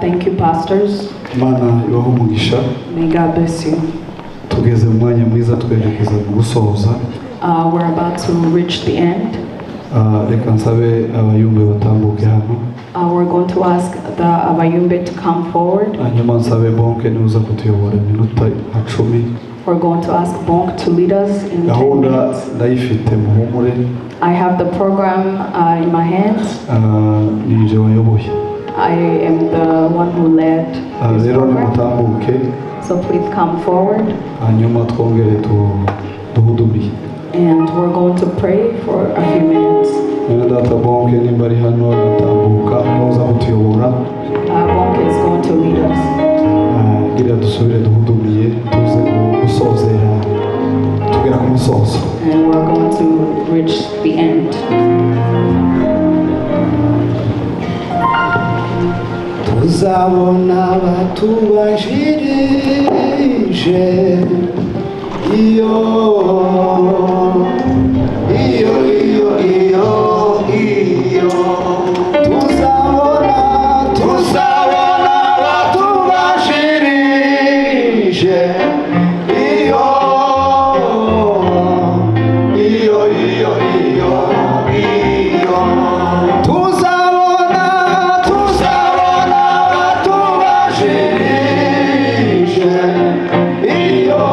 Thank you, pastors. Imana ibahe umugisha. May God bless you. Tugeze mu mwanya mwiza twerekeza mu gusoza. We're about to reach the end. Reka nsabe abayumbe batambuke hano. We're going to ask the Abayumbe to come forward. Hanyuma nsabe bonke niuza kutuyobora iminota 10. We're going to ask Bonk to lead us in 10 Gahunda minutes. ndayifite muhumure. I have the program in my hands. Nije wayoboye. I am the one who led this Rero program. nimutambuke. So please come forward. Hanyuma twongere duhudumiye. And we're going to pray for a few minutes. Mwene data bonke nimba ari hano natambuka muza kutuyobora. Bonk is going to lead us. Gira dusubire duhudumiye tuze gusozera tugera ku musozo. And we're going to reach the end. Tuzabona batubanjirije iyo tuzabona batubanjirije iyo tuzabona batubanjirije iyo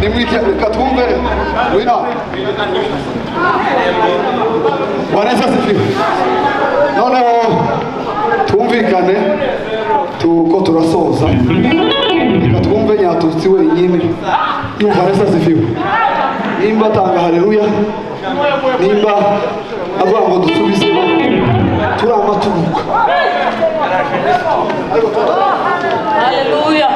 nimwike reka twumve wina waneza sifiwe noneho twumvikane tuko turasoza reka twumve Nyatutsi wenyine waneza sifiwe nimba tanga haleluya nimba avuga ngo dusubize turamaturuka haleluya.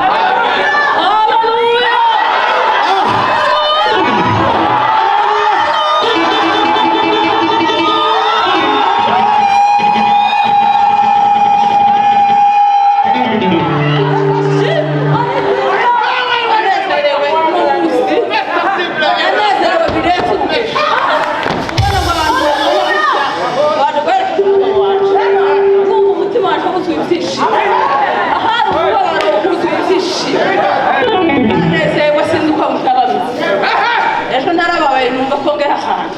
Ejo narababaye numva ko ngera ahantu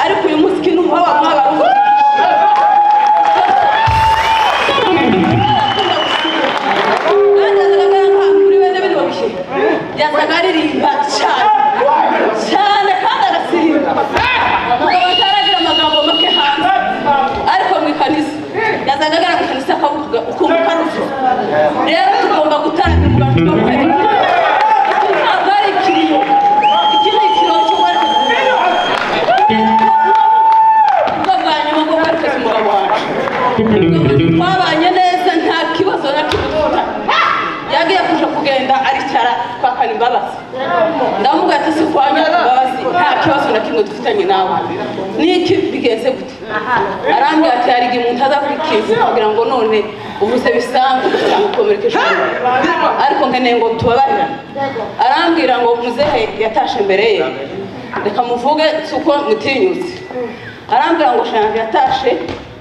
ariko uyu muziki numva wamwaba yasaga aririmba cyane kandi agasirimba mugabo ataragira amagambo make hanze ariko mu ikanisa yasaga agara mu ikanisa akavuga ukumva karufu rero tugomba gutaramira twabanye neza nta kibazo na kimwe yagiye kuja kugenda aricara kwakana imbabazi ndamuga ati si kwanya imbabazi nta kibazo na kimwe dufitanye nawe niki bigenze gute arambwira ati hari igihe umuntu azakurikira kugira ngo none uvuze bisanzwe cyangwa ukomerekeje ariko nkeneye ngo tubabarira arambwira ngo muzehe yatashe mbere ye reka muvuge suko mutinyutse arambwira ngo shanje yatashe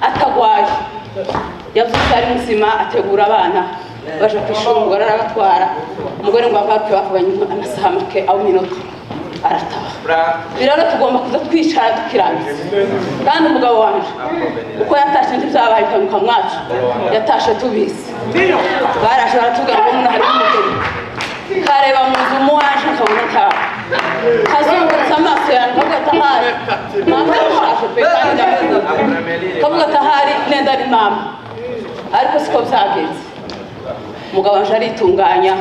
atagwaye yavuze ari muzima ategura abana baje kwishura umugore arabatwara umugore ngo avapfe bavuganye amasaha make aho minota arataha biraro tugomba kuza twicara dukirangiza kandi umugabo wanje uko yatashe ntibyabaye kamuka mwacu yatashe tubizi baraje baratubwira ngo umuntu hari umugeni kareba mu nzu muwaje akabona ataha kazungurutse amaso yanjye kavuga atahari mama yarashaje pe kandi ndavuga kavuga atahari nenda ari mama ariko siko byagenze umugabo wanje aritunganya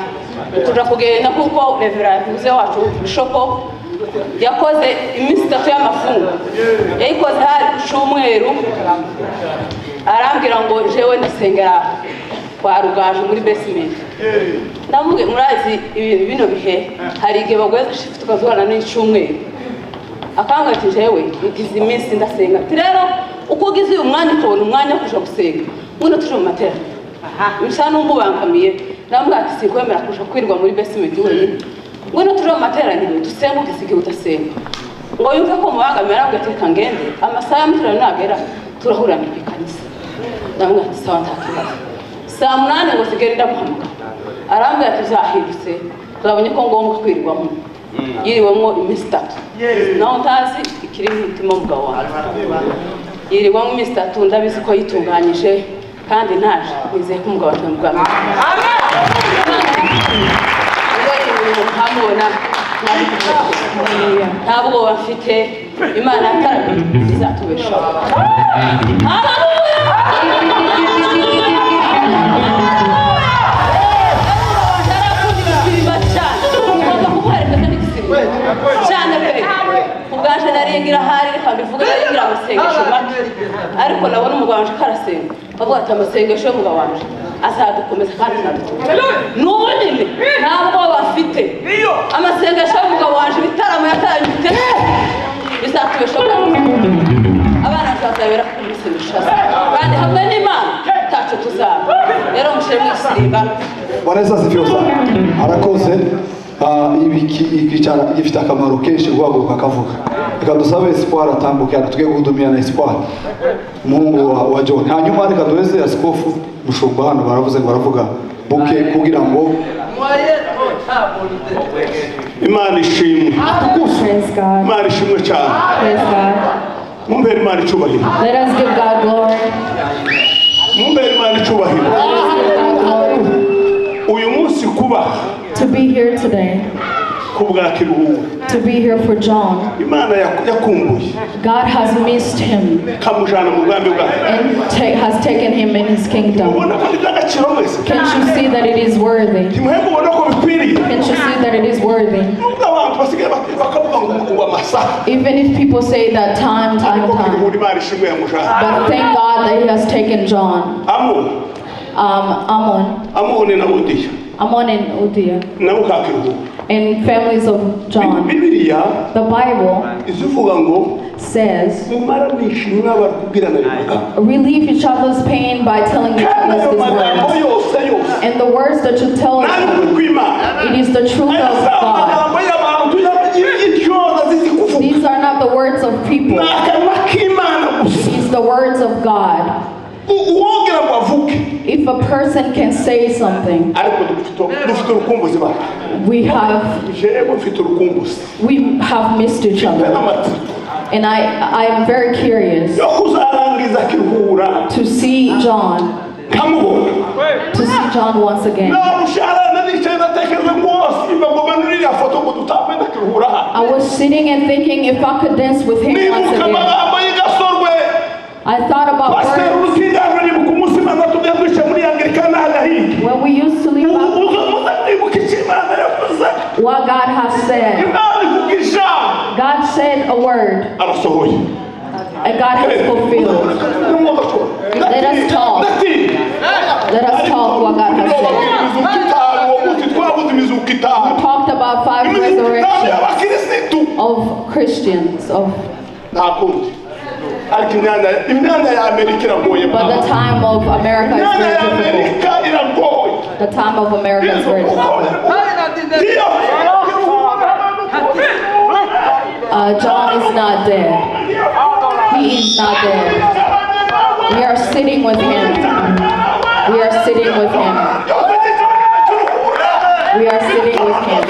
kuja kugenda kuko reverend Avuze wacu bishopo yakoze iminsi 3 y'amafungo yayikoze hari cyumweru arambwira ngo jewe ndasengera kwa Rugaje muri basement ndamuge murazi ibintu bino bihe hari igihe bagweza shift tukazwana n'icumweru akanga ati jewe igize iminsi ndasenga rero uko ugize uyu mwanya ukabona umwanya kuja gusenga mwana tuje mu matera bisa n'umubangamiye ndamuga ati sikwemera kuja kwirwa muri basement wenyine mwana tuje mu materaniro dusenga ugisige utasenga ngo yumve ko mubangamira arambwira ati kangende amasaha y'amutera nagera turahura mu kanisa ndamuga ati sawa ntakibazo saa 8 ngo sigere ndamuhamagara arambwira ati zahindutse turabonye ko ngombwa kwirwamo yiriwemo iminsi 3 naho ntazi ikiri umutima w'umugabo wanjye yiriwemo iminsi 3 ndabizi ko yitunganyije kandi naje nizeye ko umugabo wanjye muganga ntabwo bafite imana yataramiye izatubeshaho cyane pe ubwaje naringira hari reka mbivuge naringira amasengesho make ariko nabona umugabo wanje karasenga bavuga ati amasengesho y'umugabo wanje azadukomeza kandi azadukomeza n'ubunini ntabwo bafite amasengesho y'umugabo wanje bitaramo yataranyite bizatubesha abana bazabera ku musengesho kandi hamwe n'Imana tacu tuzaba rero mushire mwisirimba waneza sifyosa arakoze ikicara gifite akamaro kenshi guhaguruka akavuga reka dusabe espoir atambuke tugiye guhudumira na espoir umuhungu wa Jhon hanyuma reka duheze askofu mushumba hano baravuze ngo baravuga buke kugira ngo Imana ishimwe Imana ishimwe cyane mumbere Imana icubahiro let us give God glory mumbere Imana icubahiro uyu munsi ku to be here today, to be here for Jhon. God has missed him and has taken him in his kingdom. Can't you see that it is worthy? Can't you see that it is worthy? Even if people say that time. But thank God that he has taken Jhon. Amon and Udia. And families of Jhon. The Bible says, relieve each other's pain by telling each other these words. And the words that you tell us, it is the truth of God. These are not the words of people. It is the words of God. If a person can say something, we have missed each other. And I am very curious to see Jhon, once again. I was sitting and thinking if I could dance with him once again. I thought about words. When we used to leave out what God has said. God said a word. And God has fulfilled. Let us talk. Let us talk what God has said. We talked about 5 resurrections of Christians. But the time of America is very difficult. The time of America is very difficult. Jhon is not dead. He is not dead. We are sitting with him. We are sitting with him. We are sitting with him.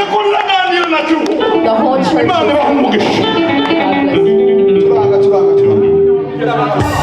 The whole church is with him. God bless you.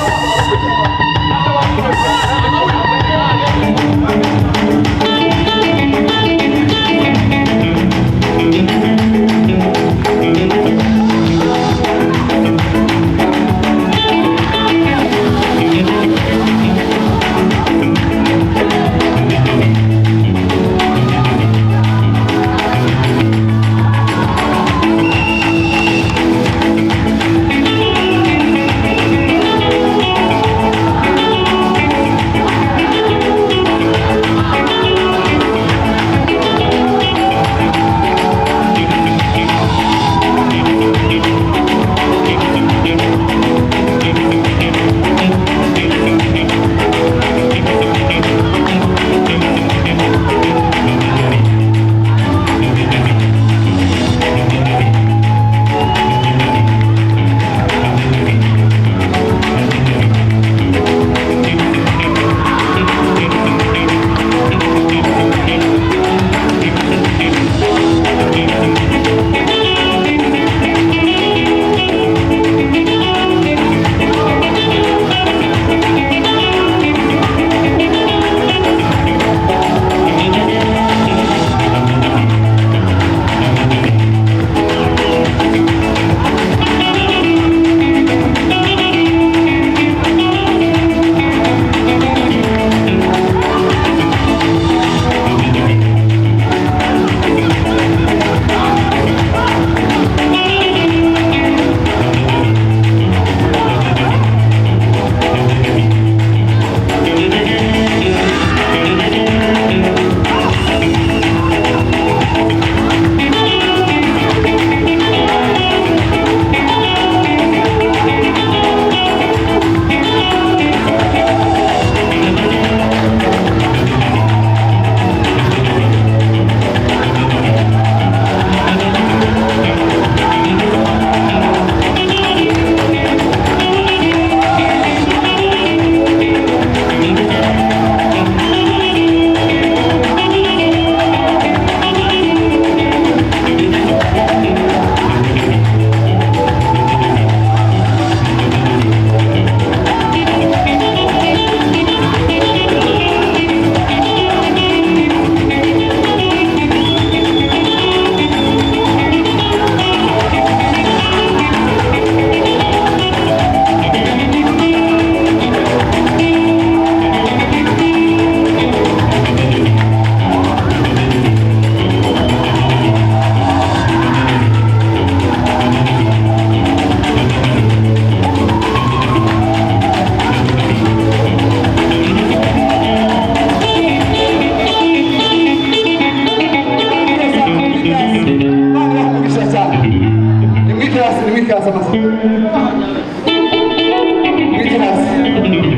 mwikirasi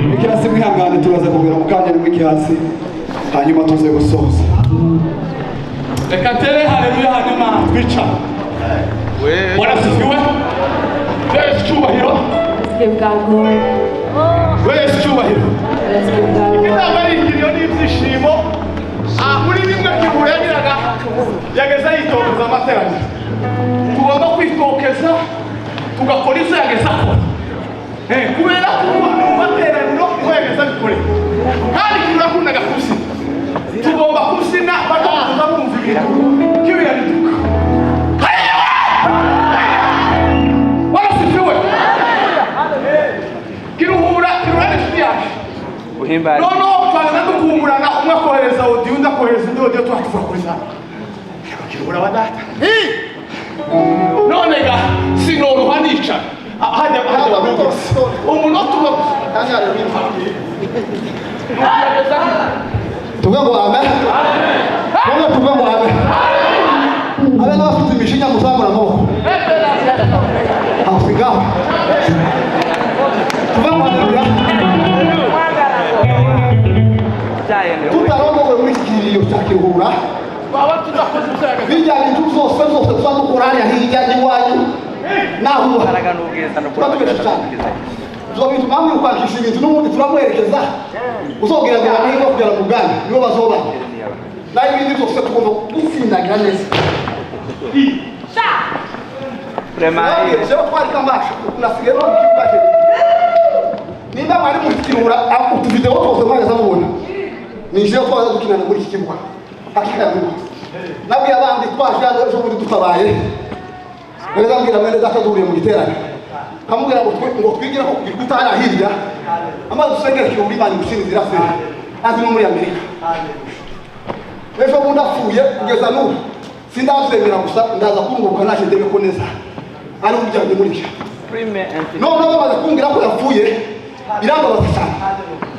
mwikirasi mwihangane turaza kugera mu kanya mwikirasi hanyuma tuze gusoza reka tere haleluya hanyuma twica warasifiwe Yesu cyubahiro Give God glory. Yesu cyubahiro Let's give God glory. inama y'ikiriyo n'ibyishimo muri bimwe Kirihura yagiraga yageza yitokeza amateraniro tugomba kwitokeza tugakora ivyo yageza akora kubera ko mu materaniro niho yageza bikore kandi Kirihura yakundaga kubyina tugomba kubyina bakaza bumva ibintu kibiraduka warasifiwe Kirihura n'inshuti yacu no twaza dukumburana umwe akohereza audio undi akohereza indi audio twatuvakoza Kirihura wa data none ga sinoroha nica hajya umunota uba tuvuge ngo amen tuvuge ngo amen abe n'abafite imishinya muzamura amaboko asigaho tuvuge ngo haleluya tutarongowe muri iki kiriyo cya Kirihura bijya bintu zose tuba dukora hariya hirya n'iwanyu naho tuba tubesha cyane tuba bintu mpamvu yo kwakisha ibintu n'ubundi turamuherekeza uzogera ngo amahirwe kugera mu bwami nibo bazoba naho ibindi byose tugomba gusindagira neza rero twari kambasha unasigaye no mu kibuga cye nimba mwari mu Kirihura utuvideo twose mwageza mubona ninjira twaza dukinana muri iki kibuga hakikanuka nabwiye abandi twaje hano ejo bundi dutabaye neza mbwira mwene data duhuriye mu giterane kamubwira ngo twigira ko kugira utara hirya amazi dusengera Kirihura Imana gushinzira se azi no muri Amerika ejo bundi apfuye kugeza n'ubu sindabyemera gusa ndaza kunguruka naje ndebe ko neza ari ubujyanye muri cyo none bamaze kumbwira ko yapfuye birambabaza cyane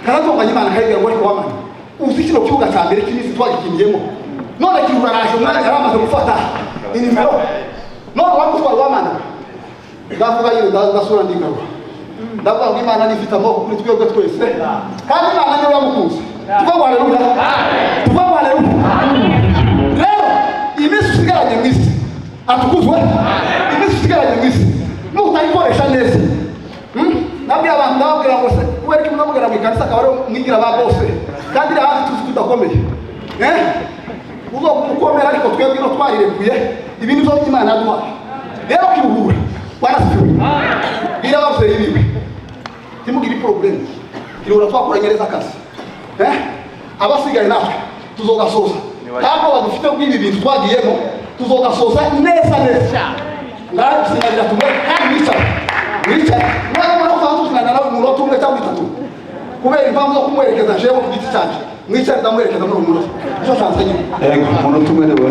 karatonganya Imana kayigira ngo ariko wamana uzi kino kibuga cya mbere cy'imisi twagikiniyemo none Kirihura araje umwana yaramaze gufata inimero none wamutwara wamana ndavuga yino ndasura ndigaruka ndavuga ngo Imana nifite amaboko kuri twebwe twese kandi Imana niyo yamukunze tuvuge ngo haleluya tuvuge ngo haleluya rero imisi usigaranye mu isi atukuzwe imisi usigaranye mu isi nutayikoresha neza nabwiye abantu ndababwira ngo se kubera ko murabwira mu ikanisa akaba ari mwigira ba bose kandi iri hanze tuzi tudakomeye uzogukomera ariko twebwe no twarirekuye ibintu byose Imana yaduhaye rero Kirihura warasifiwe bwira ababyeyi biwe ntimugire problème Kirihura twakoranye neza akazi abasigaye natwe tuzogasoza kandi badufite bw'ibi bintu twagiyemo tuzogasoza neza ndabisinabira tumwe kandi wicara mwana uzaza tuzinana nawe umunota umwe cyangwa itatu kubera impamvu zo kumwerekeza jewe ku giti cyanjye mwicare ndamwerekeza muri uwo munota nicyo cyanze nyine umunota umwe niwe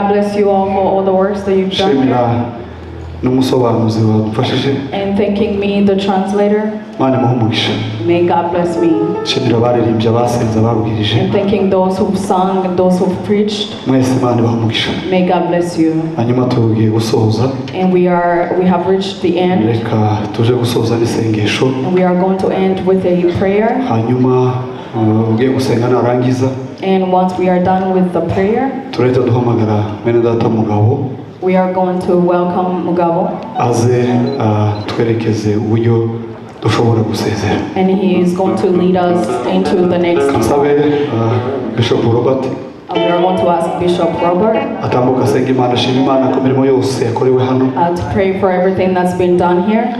God bless you all for all the works that you've done. n'umusobanuzi wadufashije And thanking me, the translator. Mana muhumugisha. May God bless me. Shimira abaririmbye abasenze ababwirije. And thanking those who've sung and those who've preached. Mwese Mana bahumugisha. May God bless you. Hanyuma tugiye gusoza. And we have reached the end. Reka tuje gusoza n'isengesho. And we are going to end with a prayer. Hanyuma ugiye gusenga narangiza. And once we are done with the prayer, turahita duhamagara bene data Mugabo. We are going to welcome Mugabo. Aze twerekeze uburyo dushobora gusezera. And he is going to lead us into the next. Nsabe Bishop Robert. We are going to ask Bishop Robert atambuka asenga Imana, ashima Imana ku mirimo yose yakorewe hano. To pray for everything that's been done here.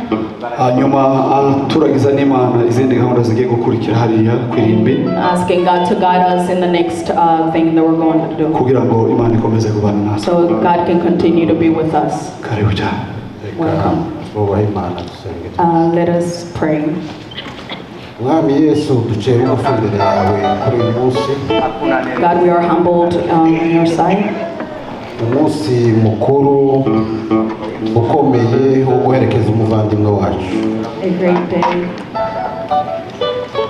Hanyuma turagiza n'Imana izindi gahunda zigiye gukurikira hariya kwirimbi. Asking God to guide us in the next thing that we're going to do. Kugira ngo Imana ikomeze kubana natwe. So God can continue to be with us. Karibu cyane. Welcome. Let us pray. Mwami Yesu duciye bugufi imbere yawe kuri uyu munsi. God, we are humbled in your sight. Umunsi mukuru ukomeye wo guherekeza umuvandimwe wacu. A great day.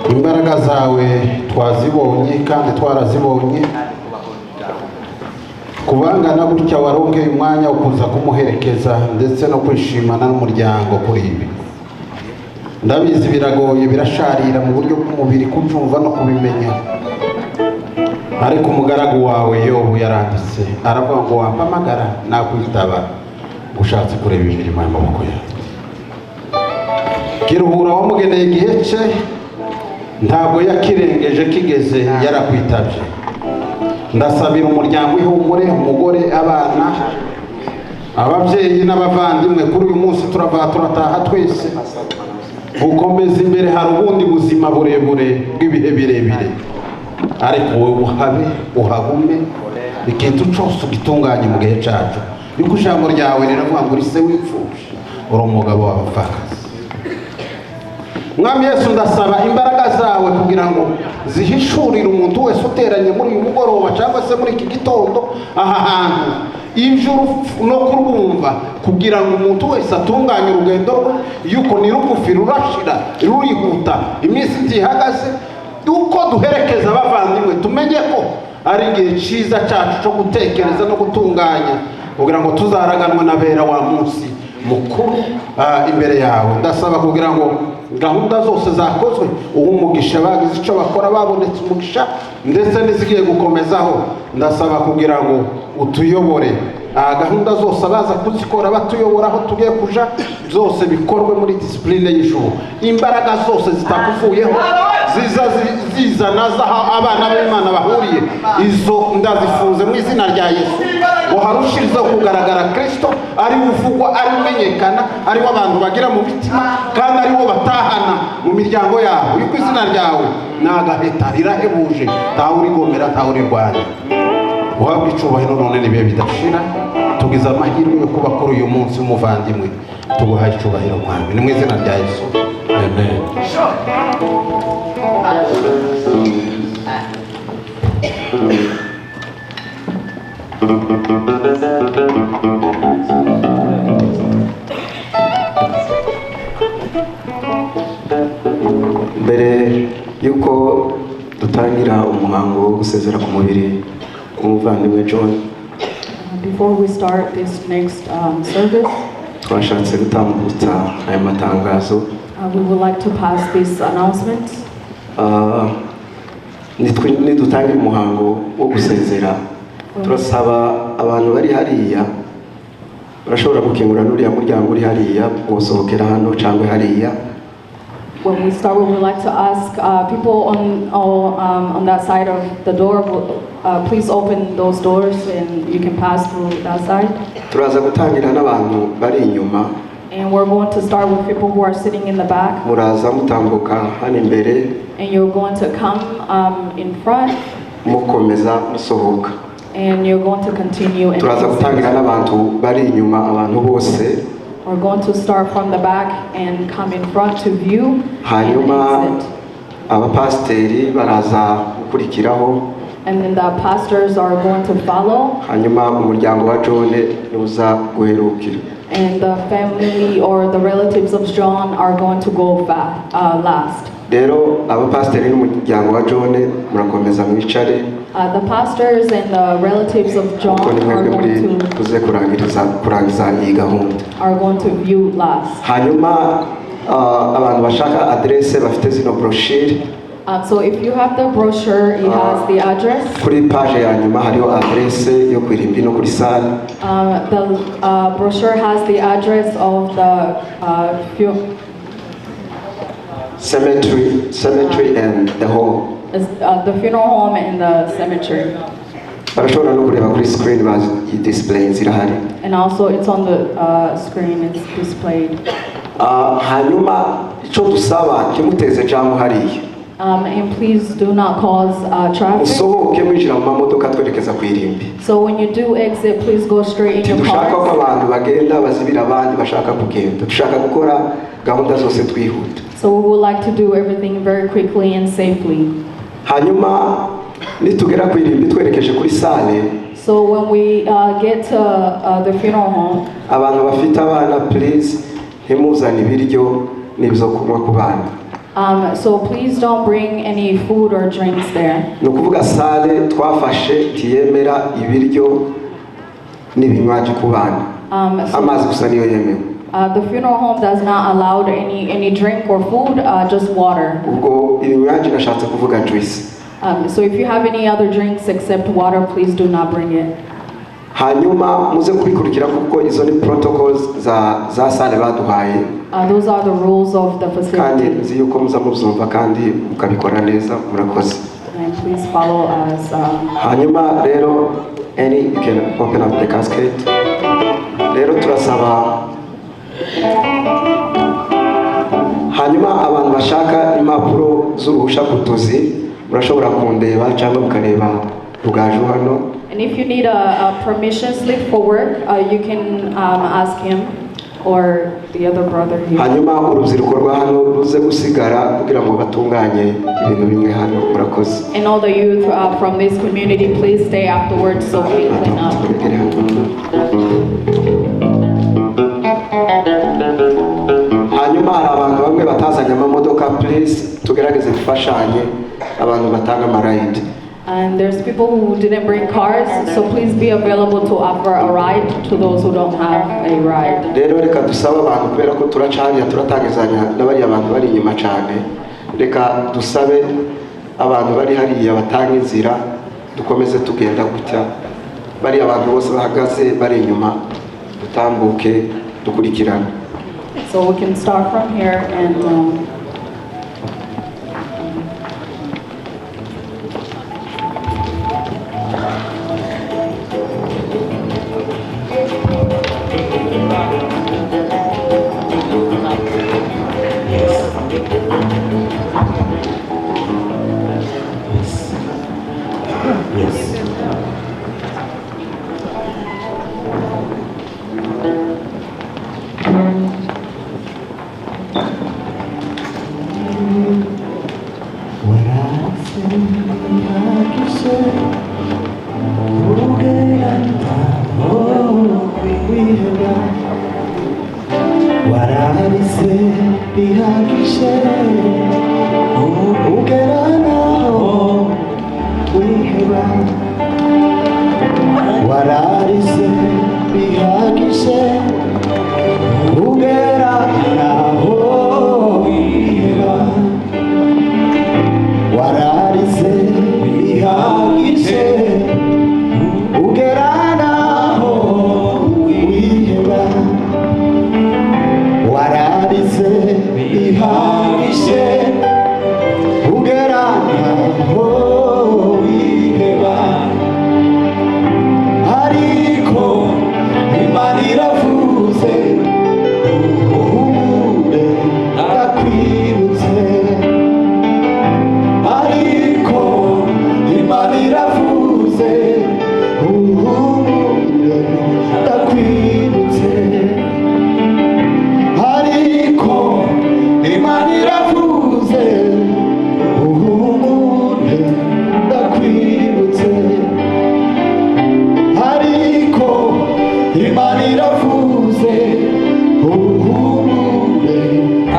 Imbaraga zawe twazibonye kandi twarazibonye. Kubangana gutya waronkeye umwanya wo kuza kumuherekeza ndetse no kwishimana n'umuryango kuri ibi. Ndabizi biragoye birasharira mu buryo bw'umubiri kubyumva no kubimenya, ariko umugaragu wawe Yobu yaranditse aravuga ngo wampamagara nakwitaba gushatse kureba imirimo y'amaboko yawe. Kirihura wamugeneye igihe cye ntabwo yakirengeje kigeze yarakwitabye. Ndasabira umuryango Yihumure, umugore, abana, ababyeyi n'abavandimwe kuri uyu munsi turataha twese. Ukomeza imbere hari ubundi buzima burebure bw'ibihe birebire, ariko wowe uhabe uhagume ikintu cyose ugitunganye mu gihe cyacu. Yuko ijambo ryawe riravuga ngo rise wipfuje uri umugabo w'abapfakazi. Mwami Yesu ndasaba imbaraga zawe kugira ngo zihishurire umuntu wese uteranye muri uyu mugoroba cyangwa se muri iki gitondo aha hantu ijuru no kurwumva, kugira ngo umuntu wese atunganye urugendo rwe, yuko ni rugufi rurashira rurihuta iminsi itihagaze. Uko duherekeza abavandimwe tumenye ko ari igihe cyiza cyacu cyo gutekereza no gutunganya, kugira ngo tuzaraganwe n'abera wa munsi mukuru imbere yawe. Ndasaba kugira ngo gahunda zose zakozwe umugisha bagize icyo bakora babonetse umugisha ndetse n'izigiye gukomezaho. Ndasaba kugira ngo utuyobore gahunda zose abaza kuzikora batuyobora aho tugiye kuja, byose bikorwe muri discipline y'ijuru. Imbaraga zose zitakuvuyeho zizana zaho abana b'Imana bahuriye, izo ndazifunze mu izina rya Yesu. Ngo harushirizeho kugaragara Kristo ari uvugwa, ari umenyekana, ari abantu bagira mu mitima kandi ari wo batahana mu miryango yabo. Yuko izina ryawe nagaheta rirahebuje, ntawe urigomera ntawe urirwanya. Uhabwe icyubahiro none n'ibihe bidashira. Tugize amahirwe yo kuba kuri uyu munsi w'umuvandimwe, tuguhaye icyubahiro Mwami, ni mu izina rya Yesu, amen. Mbere yuko dutangira umuhango wo gusezera ku mubiri umuvandimwe Jhon, before we start this next service, twashatse gutambutsa aya matangazo. We would like to pass this announcement. Nidutangira umuhango wo gusezera, turasaba abantu bari hariya barashobora gukingura n'uriya muryango uri hariya gusohokera hano cyangwa hariya. When we start, we would like to ask people on that side of the door, please open those doors and you can pass through that side. Turaza gutangira n'abantu bari inyuma. And we're going to start with people who are sitting in the back. Muraza mutambuka hano imbere. And you're going to come in front. Mukomeza musohoka. And you're going to continue. Turaza gutangira n'abantu bari inyuma, abantu bose. We're going to start from the back and come in front to view. Hanyuma abapasteri baraza gukurikiraho And then the pastors are going to follow. hanyuma umuryango wa Jhon uza guherukira. And the family or the relatives of Jhon are going to go last. Rero abapasiteri n'umuryango wa Jhon murakomeza mwicare. The pastors and the relatives of Jhon are going to view last. Hanyuma abantu bashaka adresse bafite zino brochure. So if you have the brochure, it has the address. Kuri page ya nyuma hariho adresse yo kwirimbi no kuri salle. The brochure has the address of the cemetery and the home. The funeral home and the cemetery. Barashobora no kureba kuri screen bazi display zirahari. And also it's on the screen, it's displayed. Hanyuma ico dusaba kimuteze jamu hariya. And please do not cause traffic. So when you do exit, please go straight in your car. So we would like to do everything very quickly and safely. So when we get to the funeral home, so please don't bring any food or drinks there. The funeral home does not allow any drink or food, just water. So if you have any other drinks except water, please do not bring it. hanyuma muze kubikurikira kuko izo ni protocols za sale baduhaye. Those are the rules of the facility. Kandi nzi yuko muza mubyumva kandi mukabikora neza murakoze. And please follow us. Hanyuma rero you can open up the casket. Rero turasaba hanyuma abantu bashaka impapuro z'uruhusha kutuzi murashobora kundeba cyangwa mukareba rugaju hano. And if you need a permission slip for work, you can ask him or the other brother here. Hanyuma urubyiruko rwa hano ruze gusigara kugira ngo batunganye ibintu bimwe hano murakoze. And all the youth from this community, please stay afterwards so we clean up. Hanyuma hari abantu bamwe batazanye amamodoka, please tugerageze gufashanye abantu batanga amarayidi. And there's people who didn't bring cars, so please be available to offer a ride to those who don't have a ride. Rero reka dusaba abantu kubera ko turacariya turatangizanya n'abari abantu bari inyuma cyane. Reka dusabe abantu bari hariya batanga inzira dukomeze tugenda gutya. Bari abantu bose bahagaze bari inyuma dutambuke dukurikirana. So we can start from here and Uhumure ndakwibutse iravuze uhumure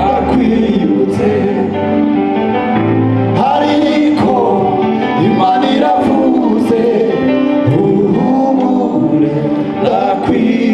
akwibutse ariko Imana iravuze uhumure akwibutse